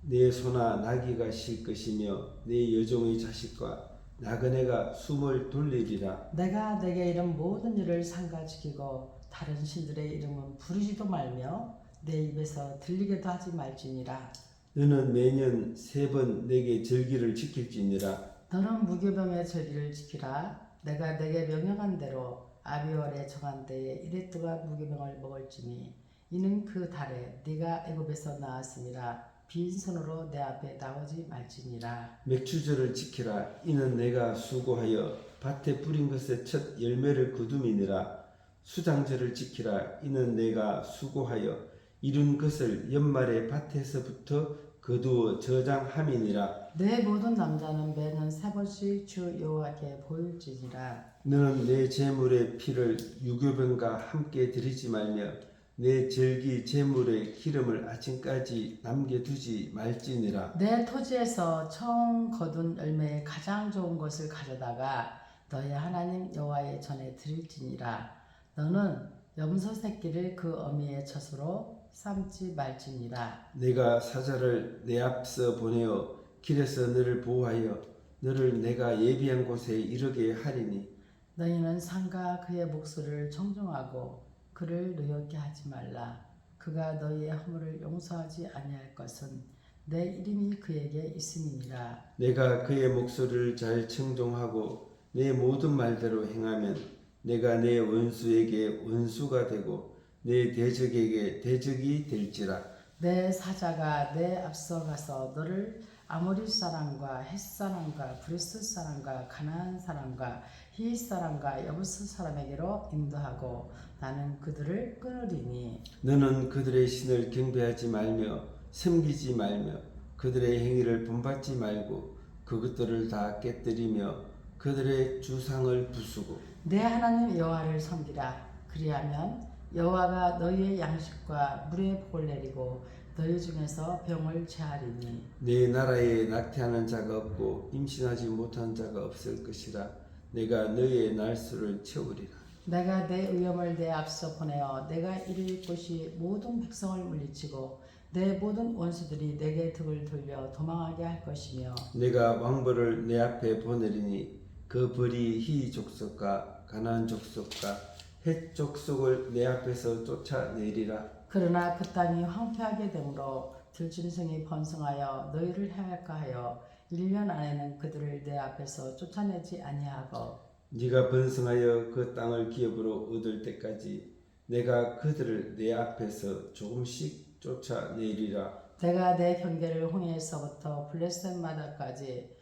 내 소나 나귀가 쉴 것이며 내 여종의 자식과 나그네가 숨을 돌리리라. 내가 내게 이른 모든 일을 삼가 지키고 다른 신들의 이름은 부르지도 말며 내 입에서 들리게도 하지 말지니라. 너는 매년 3번 내게 절기를 지킬지니라. 너는 무교병의 절기를 지키라. 내가 내게 명령한 대로 아비월에 정한 때에 이레 동안 무교병을 먹을지니 이는 그 달에 네가 애굽에서 나왔음이라. 빈손으로 내 앞에 나오지 말지니라. 맥추절을 지키라. 이는 내가 수고하여 밭에 뿌린 것의 첫 열매를 거둠이니라. 수장절을 지키라. 이는 내가 수고하여 이룬 것을 연말에 밭에서부터 거두어 저장함이니라. 내 모든 남자는 매년 3번씩 주 여호와께 보일지니라. 너는 내 제물의 피를 유교병과 함께 드리지 말며 내 절기 제물의 기름을 아침까지 남겨두지 말지니라. 내 토지에서 처음 거둔 열매의 가장 좋은 것을 가져다가 너의 하나님 여호와의 전에 드릴지니라. 너는 염소 새끼를 그 어미의 젖으로 삶지 말지니라. 내가 사자를 내 앞서 보내어 길에서 너를 보호하여 너를 내가 예비한 곳에 이르게 하리니 너희는 상가 그의 목소리를 청종하고 그를 노엽게 하지 말라. 그가 너희의 허물을 용서하지 아니할 것은 내 이름이 그에게 있음이니라. 내가 그의 목소리를 잘 청종하고 내 모든 말대로 행하면 내가 내 원수에게 원수가 되고 내 대적에게 대적이 될지라. 내 사자가 내 앞서 가서 너를 아모리 사람과 헷 사람과 브리스 사람과 가나안 사람과 히윗 사람과 여부스 사람에게로 인도하고 나는 그들을 끊으리니 너는 그들의 신을 경배하지 말며 섬기지 말며 그들의 행위를 본받지 말고 그것들을 다 깨뜨리며 그들의 주상을 부수고 내 하나님 여호와를 섬기라. 그리하면 여호와가 너희의 양식과 물의 복을 내리고 너희 중에서 병을 제하리니 내 나라에 낙태하는 자가 없고 임신하지 못한 자가 없을 것이라. 내가 너희의 날수를 채우리라. 내가 내 의염을 내 앞서 보내어 내가 이를 곳이 모든 백성을 물리치고 내 모든 원수들이 내게 등을 돌려 도망하게 할 것이며 내가 왕벌을 내 앞에 보내리니 그 벌이 히 족속과 가나안 족속과 헷 족속을 내 앞에서 쫓아내리라. 그러나 그 땅이 황폐하게 되므로 들짐승이 번성하여 너희를 해할까 하여 1년 안에는 그들을 내 앞에서 쫓아내지 아니하고 네가 번성하여 그 땅을 기업으로 얻을 때까지 내가 그들을 내 앞에서 조금씩 쫓아내리라. 내가 내 경계를 홍해에서부터 블레셋 마다까지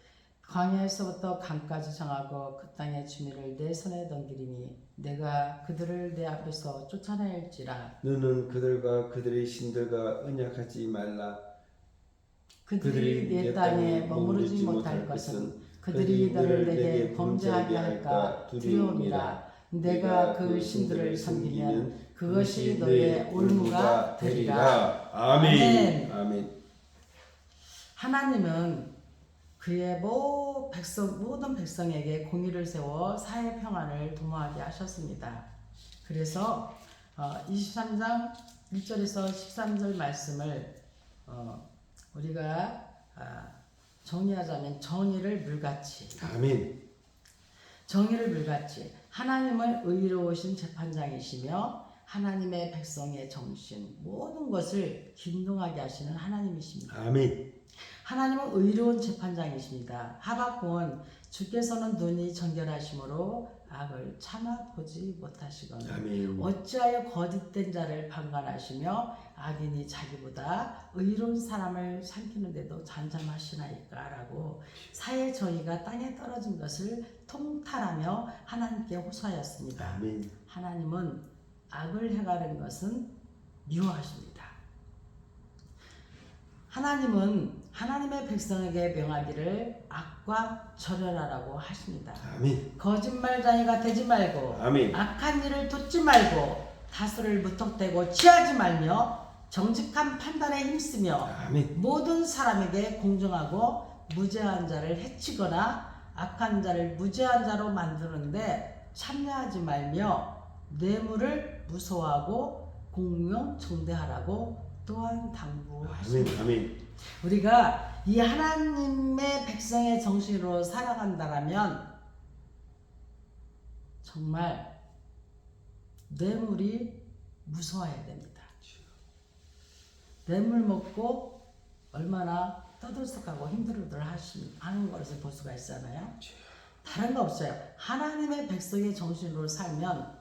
광야에서부터 강까지 정하고 그 땅의 주민을 내 손에 넘기리니 내가 그들을 내 앞에서 쫓아낼지라. 너는 그들과 그들의 신들과 언약하지 말라. 그들이 내 땅에 머무르지 못할 것은 그들이 너를 내게 범죄하게 할까 두려움이라. 내가 그 신들을 섬기면 그것이 너의 올무가 되리라. 아멘. 아멘. 하나님은 그의 모든 백성에게 공의를 세워 사회 평안을 도모하게 하셨습니다. 그래서 23장 1절에서 13절 말씀을 우리가 정리하자면 정의를 물같이, 아멘. 정의를 물같이 하나님은 의로우신 재판장이시며 하나님의 백성의 정신 모든 것을 긴동하게 하시는 하나님이십니다. 아멘. 하나님은 의로운 재판장이십니다. 하박국은 주께서는 눈이 정결하심으로 악을 참아보지 못하시거늘 아멘. 어찌하여 거짓된 자를 판단하시며 악인이 자기보다 의로운 사람을 삼키는데도 잠잠하시나이까 라고 사회 정의가 땅에 떨어진 것을 통탈하며 하나님께 호소하였습니다. 아멘. 하나님은 악을 행하는 것은 미워하십니다. 하나님은 하나님의 백성에게 명하기를 악과 절하라고 하십니다. 아멘. 거짓말쟁이가 되지 말고 아멘. 악한 일을 돕지 말고 다수를 무턱대고 취하지 말며 정직한 판단에 힘쓰며 아멘. 모든 사람에게 공정하고 무죄한 자를 해치거나 악한 자를 무죄한 자로 만드는데 참여하지 말며 뇌물을 무서워하고 공명 정대하라고 또한 당부하십니다. 아멘. 아멘. 우리가 이 하나님의 백성의 정신으로 살아간다면 정말 뇌물이 무서워야 됩니다. 뇌물 먹고 얼마나 떠들썩하고 힘들어들 하는 것을 볼 수가 있잖아요. 다른 거 없어요. 하나님의 백성의 정신으로 살면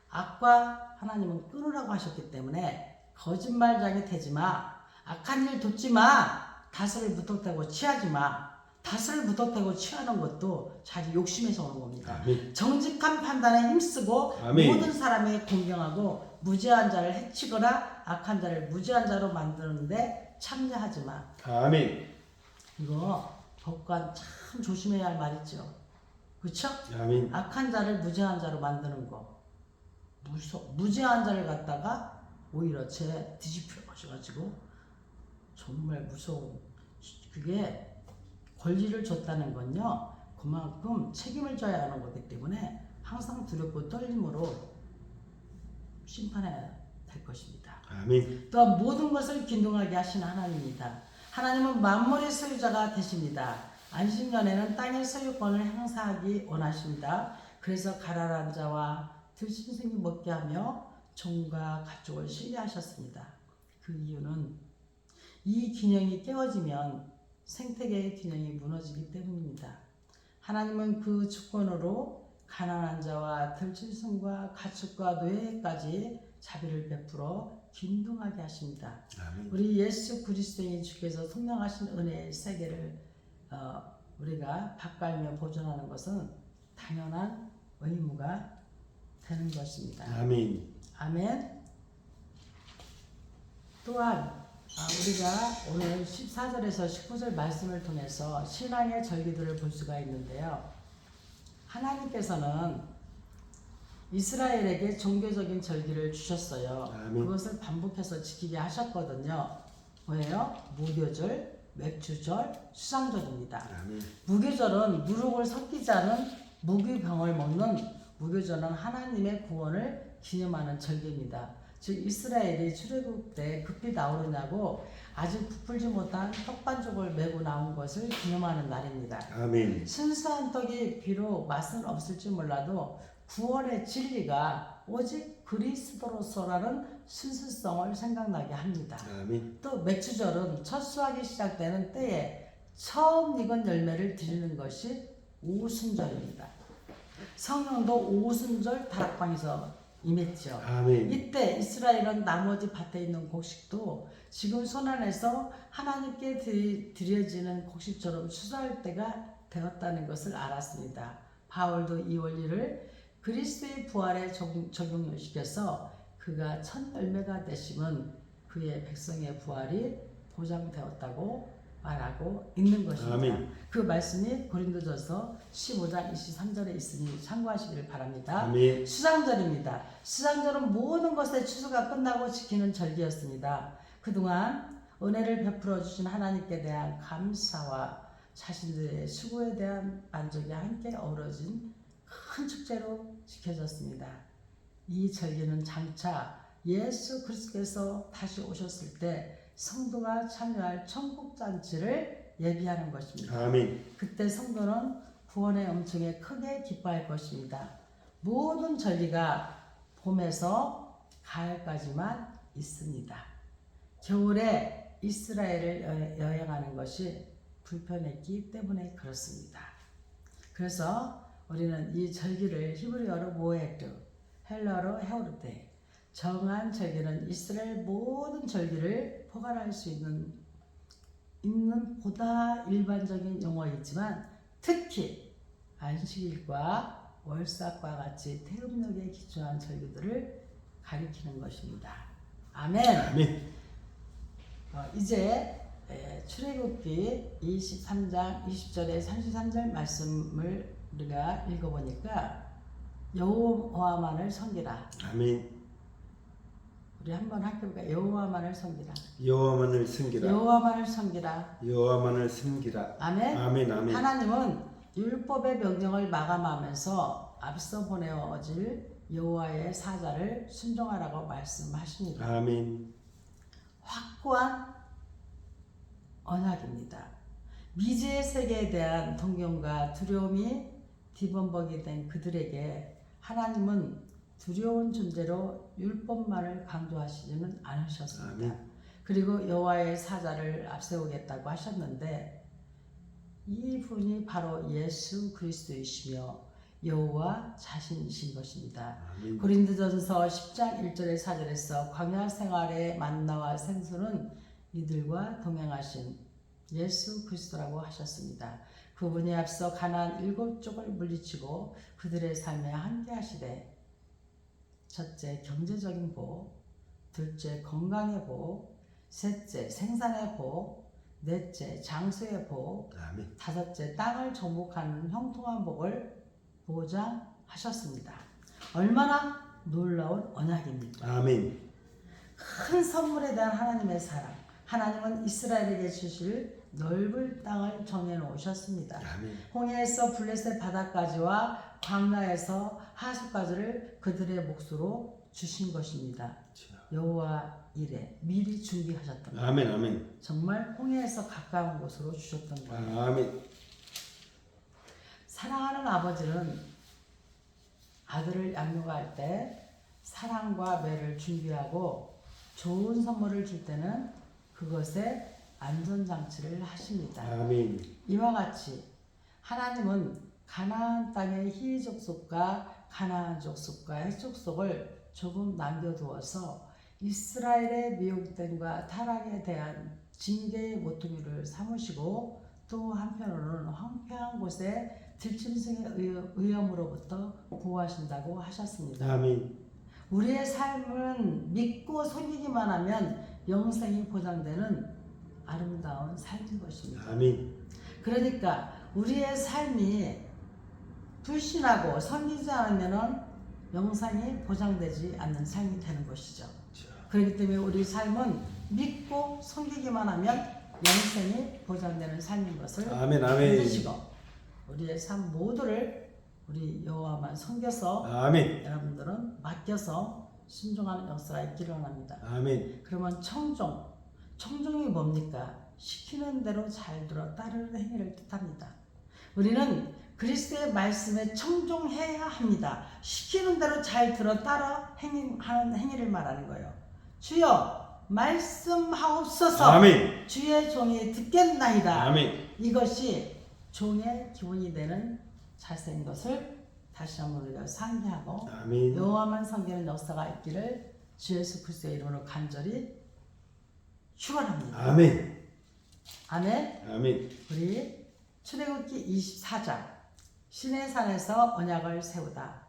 악과 하나님은 끊으라고 하셨기 때문에 거짓말장이 되지 마. 악한 일 돕지 마. 다스를 무턱대고 취하지 마. 다스를 무턱대고 취하는 것도 자기 욕심에서 오는 겁니다. 아멘. 정직한 판단에 힘쓰고 아멘. 모든 사람에게 공경하고 무죄한 자를 해치거나 악한 자를 무죄한 자로 만드는데 참여하지 마. 아멘. 이거 법관 참 조심해야 할 말이죠. 그렇죠? 아멘. 악한 자를 무죄한 자로 만드는 거. 무죄한 자를 갖다가 오히려 죄 뒤집혀가지고 정말 무서운, 그게 권리를 줬다는 건요 그만큼 책임을 져야 하는 거기 때문에 항상 두렵고 떨림으로 심판해야 될 것입니다. 아멘. 또한 모든 것을 긴동하게 하신 하나님입니다. 하나님은 만물의 소유자가 되십니다. 안식년에는 땅의 소유권을 행사하기 원하십니다. 그래서 가난한 자와 들짐승이 먹게 하며 종과 가축을 신뢰하셨습니다. 그 이유는 이 균형이 깨어지면 생태계의 균형이 무너지기 때문입니다. 하나님은 그 주권으로 가난한 자와 들짐승과 가축과 노예까지 자비를 베풀어 긴동하게 하십니다. 아멘. 우리 예수 그리스도인 주께서 성령하신 은혜의 세계를 우리가 바깔며 보존하는 것은 당연한 의무가 되는 것입니다. 아멘. 아멘. 또한 우리가 오늘 14절에서 19절 말씀을 통해서 신앙의 절기들을 볼 수가 있는데요. 하나님께서는 이스라엘에게 종교적인 절기를 주셨어요. 아멘. 그것을 반복해서 지키게 하셨거든요. 뭐예요? 무교절, 맥주절, 수상절입니다. 아멘. 무교절은 누룩을 섞이지 않은 무교병을 먹는 무교절은 하나님의 구원을 기념하는 절기입니다. 즉 이스라엘이 출애굽 때 급히 나오느냐고 아직 부풀지 못한 떡반죽을 메고 나온 것을 기념하는 날입니다. 아멘. 순수한 떡이 비록 맛은 없을지 몰라도 구원의 진리가 오직 그리스도로서라는 순수성을 생각나게 합니다. 아멘. 또 맥주절은 첫 수확이 시작되는 때에 처음 익은 열매를 드리는 것이 오순절입니다. 성령도 오순절 다락방에서 임했죠. 아멘. 이때 이스라엘은 나머지 밭에 있는 곡식도 지금 손안에서 하나님께 드려지는 곡식처럼 추수할 때가 되었다는 것을 알았습니다. 바울도 이 원리를 그리스도의 부활에 적용시켜서 그가 첫 열매가 되심은 그의 백성의 부활이 보장되었다고 말하고 있는 것입니다. 아멘. 그 말씀이 고린도전서 15장 23절에 있으니 참고하시기를 바랍니다. 아멘. 수장절입니다. 수장절은 모든 것의 추수가 끝나고 지키는 절기였습니다. 그동안 은혜를 베풀어 주신 하나님께 대한 감사와 자신들의 수고에 대한 만족이 함께 어우러진 큰 축제로 지켜졌습니다. 이 절기는 장차 예수 그리스도께서 다시 오셨을 때 성도가 참여할 천국 잔치를 예비하는 것입니다. 아멘. 그때 성도는 구원의 음성에 크게 기뻐할 것입니다. 모든 절기가 봄에서 가을까지만 있습니다. 겨울에 이스라엘을 여행하는 것이 불편했기 때문에 그렇습니다. 그래서 우리는 이 절기를 히브리어로 모에드, 헬라어로 헤오르데, 정한 절기는 이스라엘 모든 절기를 포괄할 수 있는 보다 일반적인 용어이지만 특히 안식일과 월삭과 같이 태음력에 기초한 절기들을 가리키는 것입니다. 아멘. 아멘. 이제 출애굽기 23장 20절에 33절 말씀을 우리가 읽어보니까 여호와만을 섬기라. 아멘. 우리 한번 할게요. 여호와만을 섬기라. 여호와만을 섬기라. 여호와만을 섬기라. 여호와만을 섬기라. 아멘. 아멘. 아멘. 하나님은 율법의 명령을 마감하면서 앞서 보내어질 여호와의 사자를 순종하라고 말씀하십니다. 아멘. 확고한 언약입니다. 미지의 세계에 대한 동경과 두려움이 뒤범벅이 된 그들에게 하나님은 두려운 존재로 율법만을 강조하시지는 않으셨습니다. 아멘. 그리고 여호와의 사자를 앞세우겠다고 하셨는데 이분이 바로 예수 그리스도이시며 여호와 자신이신 것입니다. 아멘. 고린도전서 10장 1절의 4절에서 광야 생활의 만나와 생수는 이들과 동행하신 예수 그리스도라고 하셨습니다. 그분이 앞서 가나안 7족을 물리치고 그들의 삶에 함께 하시되 첫째 경제적인 복, 둘째 건강의 복, 셋째 생산의 복, 넷째 장수의 복, 아멘. 다섯째 땅을 정복하는 형통한 복을 보장하셨습니다. 얼마나 놀라운 언약입니까? 아멘. 큰 선물에 대한 하나님의 사랑. 하나님은 이스라엘에게 주실 넓은 땅을 정해놓으셨습니다. 아멘. 홍해에서 블레셋 바다까지와 광야에서 하수까지를 그들의 몫으로 주신 것입니다. 여호와 이래 미리 준비하셨던 것. 아멘. 아멘. 정말 홍해에서 가까운 곳으로 주셨던 거예요. 아멘. 사랑하는 아버지는 아들을 양육할 때 사랑과 매를 준비하고 좋은 선물을 줄 때는 그것에 안전장치를 하십니다. 아멘. 이와 같이 하나님은 가나안 땅의 희위 족속과 가나안 족속과 헷 족속을 조금 남겨두어서 이스라엘의 미혹됨과 타락에 대한 징계의 모퉁이를 삼으시고 또 한편으로는 황폐한 곳에 들짐승의 위험으로부터 구하신다고 하셨습니다. 아멘. 우리의 삶은 믿고 섬기기만 하면 영생이 보장되는 아름다운 삶인 것입니다. 아멘. 그러니까 우리의 삶이 불신하고 섬기지 않으면 영생이 보장되지 않는 삶이 되는 것이죠. 그렇기 때문에 우리 삶은 믿고 섬기기만 하면 영생이 보장되는 삶인 것을 아멘. 아멘. 믿으시고 우리의 삶 모두를 우리 여호와만 섬겨서 아멘. 여러분들은 맡겨서 순종하는 역사가 있기를 원합니다. 아멘. 그러면 청종이 뭡니까? 시키는 대로 잘 들어 따르는 행위를 뜻합니다. 우리는 그리스도의 말씀에 청종해야 합니다. 시키는 대로 잘 들어 따라 하는 행위를 말하는 거예요. 주여 말씀하옵소서. 아멘. 주의 종이 듣겠나이다. 아멘. 이것이 종의 기본이 되는 자세인 것을 다시 한번 우리가 상기하고 아멘. 여호와만 섬기는 역사가 있기를 주 예수 그리스도의 이름으로 간절히 축원합니다. 아멘. 아멘. 아멘. 우리 출애굽기 24장 시내 산에서 언약을 세우다.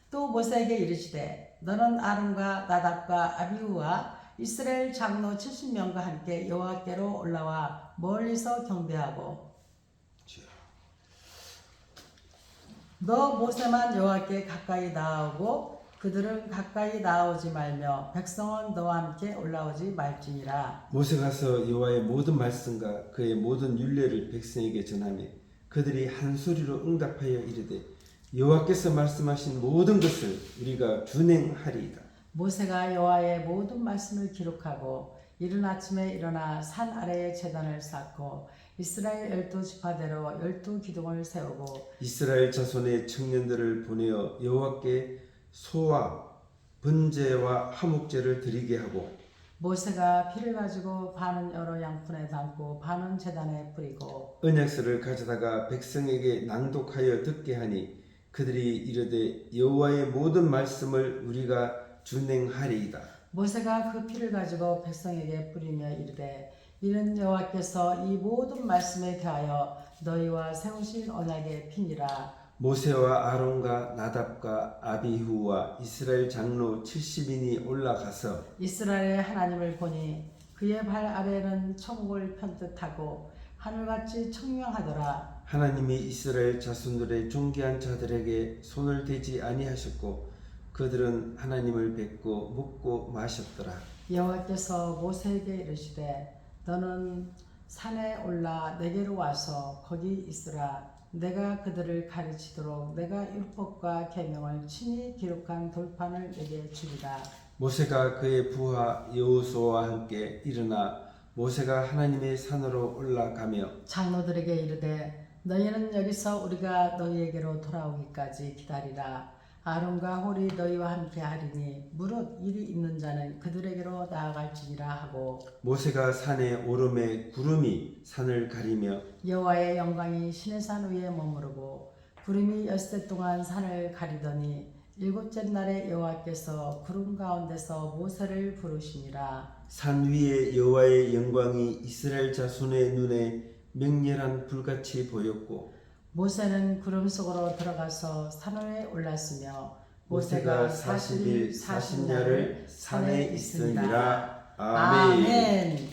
또 모세에게 이르시되 너는 아론과 나답과 아비후와 이스라엘 장로 70명과 함께 여호와께로 올라와 멀리서 경배하고 너 모세만 여호와께 가까이 나아오고 그들은 가까이 나아오지 말며 백성은 너와 함께 올라오지 말지니라. 모세가 가서 여호와의 모든 말씀과 그의 모든 율례를 백성에게 전하며 그들이 한 소리로 응답하여 이르되 여호와께서 말씀하신 모든 것을 우리가 준행하리이다. 모세가 여호와의 모든 말씀을 기록하고 이른 아침에 일어나 산 아래에 제단을 쌓고 이스라엘 12지파대로 12기둥을 세우고 이스라엘 자손의 청년들을 보내어 여호와께 소와 번제와 화목제를 드리게 하고 모세가 피를 가지고 반은 여러 양푼에 담고 반은 제단에 뿌리고 언약서를 가져다가 백성에게 낭독하여 듣게 하니 그들이 이르되 여호와의 모든 말씀을 우리가 준행하리이다. 모세가 그 피를 가지고 백성에게 뿌리며 이르되 이는 여호와께서 이 모든 말씀에 대하여 너희와 세우신 언약의 피니라. 모세와 아론과 나답과 아비후와 이스라엘 장로 70인이 올라가서 이스라엘의 하나님을 보니 그의 발 아래는 천국을 편뜻하고 하늘같이 청명하더라. 하나님이 이스라엘 자손들의 존귀한 자들에게 손을 대지 아니하셨고 그들은 하나님을 뵙고 먹고 마셨더라. 여호와께서 모세에게 이르시되 너는 산에 올라 내게로 와서 거기 있으라. 내가 그들을 가르치도록 내가 율법과 계명을 친히 기록한 돌판을 내게 주리라. 모세가 그의 부하 여호수아와 함께 일어나 모세가 하나님의 산으로 올라가며 장로들에게 이르되 너희는 여기서 우리가 너희에게로 돌아오기까지 기다리라. 아론과 홀이 너희와 함께 하리니 무릇 일이 있는 자는 그들에게로 나아갈지니라 하고 모세가 산에 오름에 구름이 산을 가리며 여호와의 영광이 시내산 위에 머무르고 구름이 엿새 동안 산을 가리더니 일곱째 날에 여호와께서 구름 가운데서 모세를 부르시니라. 산 위에 여호와의 영광이 이스라엘 자손의 눈에 맹렬한 불같이 보였고 모세는 구름 속으로 들어가서 산 위에 올랐으며 모세가 40일 40야를 산에 있으니라. 아멘.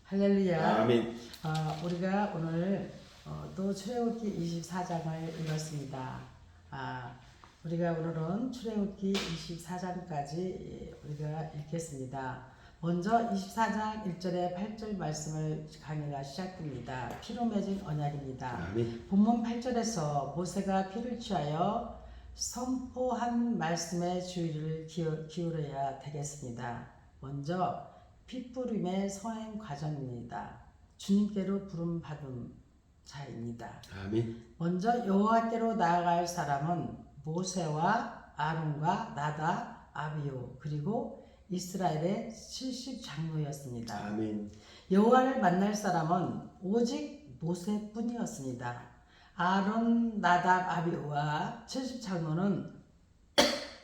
할렐루야. 아멘. 우리가 오늘 또 출애굽기 24장을 읽었습니다. 우리가 오늘은 출애굽기 24장까지 우리가 읽겠습니다. 먼저 24장 1절에 8절 말씀을 강의가 시작됩니다. 피로 맺은 언약입니다. 아멘. 본문 8절에서 모세가 피를 취하여 선포한 말씀에 주의를 기울여야 되겠습니다. 먼저 핏부림의 서행 과정입니다. 주님께로 부름 받은 자입니다. 아멘. 먼저 여호와께로 나아갈 사람은 모세와 아론과 나답, 아비후 그리고 이스라엘의 70장로였습니다. 아멘. 여호와를 만날 사람은 오직 모세뿐이었습니다. 아론, 나답, 아비후와 70장로는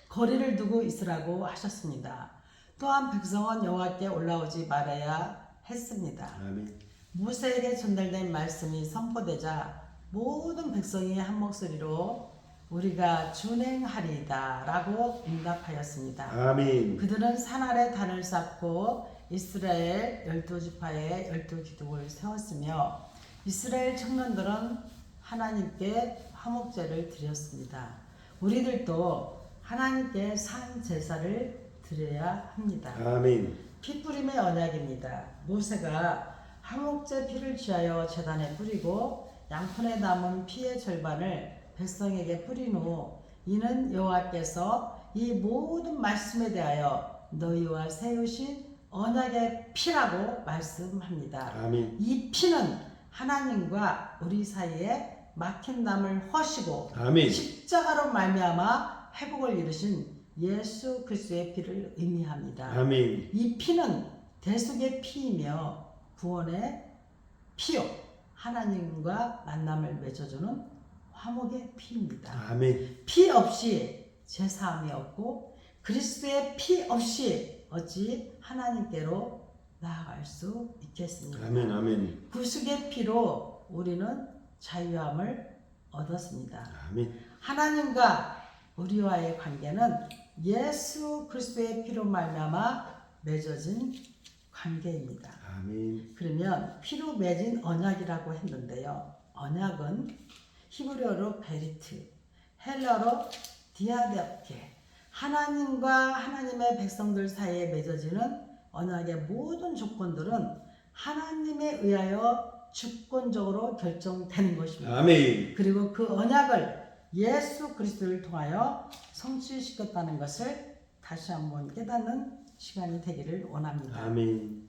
거리를 두고 있으라고 하셨습니다. 또한 백성은 여호와께 올라오지 말아야 했습니다. 아멘. 모세에게 전달된 말씀이 선포되자 모든 백성이 한 목소리로 우리가 준행하리이다 라고 응답하였습니다. 아멘. 그들은 산 아래 단을 쌓고 이스라엘 12지파에 12기둥을 세웠으며 이스라엘 청년들은 하나님께 화목제를 드렸습니다. 우리들도 하나님께 산 제사를 드려야 합니다. 아멘. 피뿌림의 언약입니다. 모세가 화목제 피를 취하여 제단에 뿌리고 양푼에 남은 피의 절반을 백성에게 뿌린 후 이는 여호와께서 이 모든 말씀에 대하여 너희와 세우신 언약의 피라고 말씀합니다. 아멘. 이 피는 하나님과 우리 사이에 막힌 담을 허시고 아멘. 십자가로 말미암아 회복을 이루신 예수 그리스도의 피를 의미합니다. 아멘. 이 피는 대속의 피이며 구원의 피요 하나님과 만남을 맺어주는 화목의 피입니다. 아멘. 피 없이 제사함이 없고 그리스도의 피 없이 어찌 하나님께로 나아갈 수 있겠습니까? 아멘. 아멘. 구속의 피로 우리는 자유함을 얻었습니다. 아멘. 하나님과 우리와의 관계는 예수 그리스도의 피로 말미암아 맺어진 관계입니다. 아멘. 그러면 피로 맺은 언약이라고 했는데요. 언약은 히브리어로 베리트, 헬라어로 디아데케, 하나님과 하나님의 백성들 사이에 맺어지는 언약의 모든 조건들은 하나님에 의하여 주권적으로 결정되는 것입니다. 아멘. 그리고 그 언약을 예수 그리스도를 통하여 성취시켰다는 것을 다시 한번 깨닫는 시간이 되기를 원합니다. 아멘.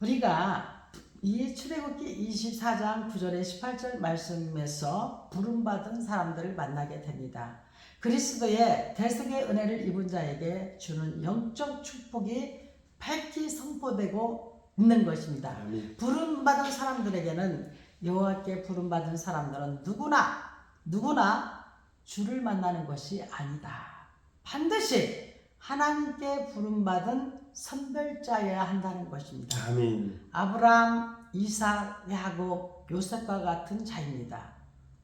우리가 이 출애굽기 24장 9절에 18절 말씀에서 부름받은 사람들을 만나게 됩니다. 그리스도의 대속의 은혜를 입은 자에게 주는 영적 축복이 밝히 선포되고 있는 것입니다. 아멘. 부름받은 사람들에게는 여호와께 부름받은 사람들은 누구나 주를 만나는 것이 아니다. 반드시 하나님께 부름받은 선별자여야 한다는 것입니다. 아멘. 아브라함, 이삭, 야곱, 요셉과 같은 자입니다.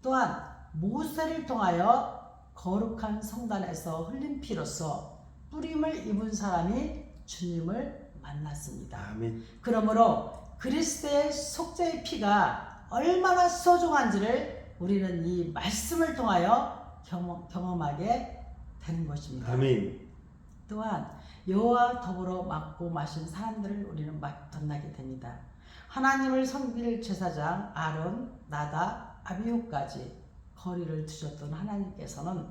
또한 모세를 통하여 거룩한 성단에서 흘린 피로써 뿌림을 입은 사람이 주님을 만났습니다. 아멘. 그러므로 그리스도의 속죄의 피가 얼마나 소중한지를 우리는 이 말씀을 통하여 경험하게 되는 것입니다. 아멘. 또한 여호와 더불어 먹고 마신 사람들을 우리는 만나게 됩니다. 하나님을 섬길 제사장 아론, 나답, 아비후까지 거리를 두셨던 하나님께서는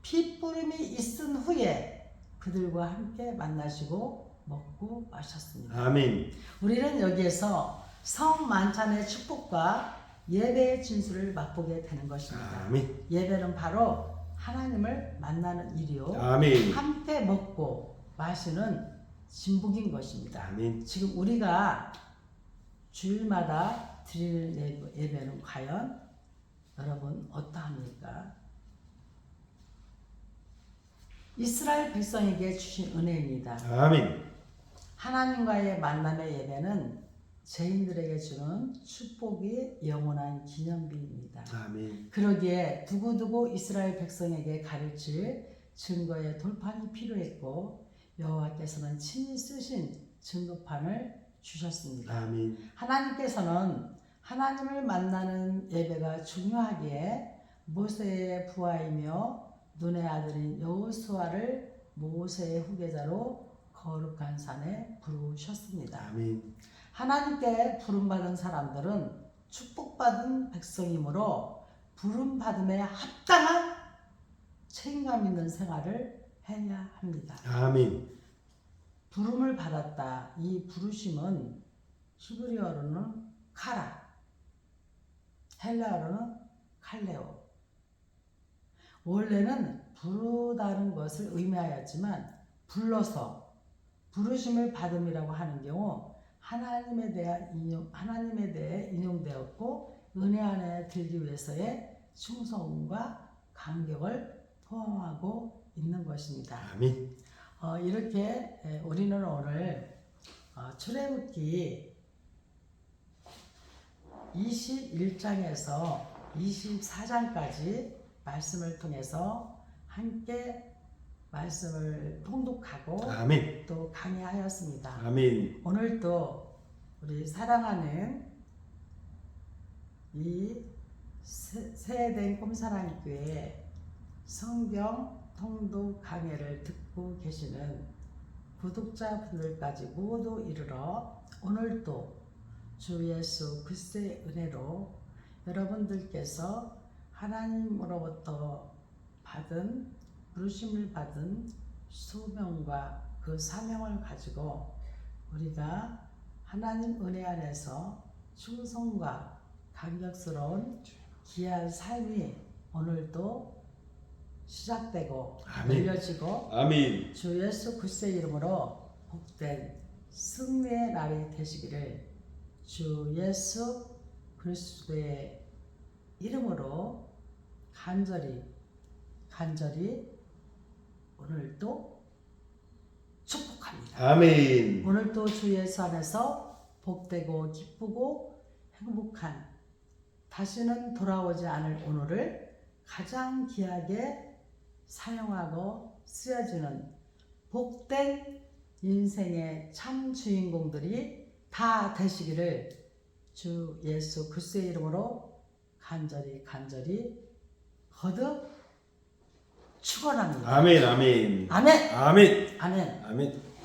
피뿌림이 있은 후에 그들과 함께 만나시고 먹고 마셨습니다. 아멘. 우리는 여기에서 성만찬의 축복과 예배의 진수를 맛보게 되는 것입니다. 아멘. 예배는 바로 하나님을 만나는 일이요, 아멘. 함께 먹고 마시는 진복인 것입니다. 아멘. 지금 우리가 주일마다 드리는 예배는 과연 여러분 어떠합니까? 이스라엘 백성에게 주신 은혜입니다. 아멘. 하나님과의 만남의 예배는 죄인들에게 주는 축복이 영원한 기념비입니다. 아멘. 그러기에 두고두고 이스라엘 백성에게 가르칠 증거의 돌판이 필요했고 여호와께서는 친히 쓰신 증거판을 주셨습니다. 아멘. 하나님께서는 하나님을 만나는 예배가 중요하기에 모세의 부하이며 눈의 아들인 여호수아를 모세의 후계자로 거룩한 산에 부르셨습니다. 아멘. 하나님께 부름받은 사람들은 축복받은 백성이므로 부름받음에 합당한 책임감 있는 생활을 해야 합니다. 아멘. 부름을 받았다. 이 부르심은 히브리어로는 카라, 헬라어로는 칼레오. 원래는 부르다는 것을 의미하였지만 불러서 부르심을 받음이라고 하는 경우 하나님에 대해 인용되었고 은혜 안에 들기 위해서의 충성과 감격을 포함하고 있는 것입니다. 아멘. 이렇게 우리는 오늘 출애굽기 21장에서 24장까지 말씀을 통해서 함께 말씀을 통독하고 아멘. 또 강의하였습니다. 아멘. 오늘도 우리 사랑하는 이 세대된 꿈사랑교회 성경 통독 강의를 듣고 계시는 구독자분들까지 모두 이르러 오늘도 주 예수 그리스도의 은혜로 여러분들께서 하나님으로부터 받은 부르심을 받은 소명과 그 사명을 가지고 우리가 하나님 은혜 안에서 충성과 감격스러운 귀한 삶이 오늘도 시작되고 아멘. 열려지고 아멘. 주 예수 그리스도의 이름으로 복된 승리의 날이 되시기를 주 예수 그리스도의 이름으로 간절히 오늘도 축복합니다. 아멘. 오늘도 주 예수 안에서 복되고 기쁘고 행복한 다시는 돌아오지 않을 오늘을 가장 귀하게 사용하고 쓰여지는 복된 인생의 참 주인공들이 다 되시기를 주 예수 그리스도의 이름으로 간절히 거듭 축원합니다. 아멘, 아멘, 아멘. 아멘, 아멘. 아멘.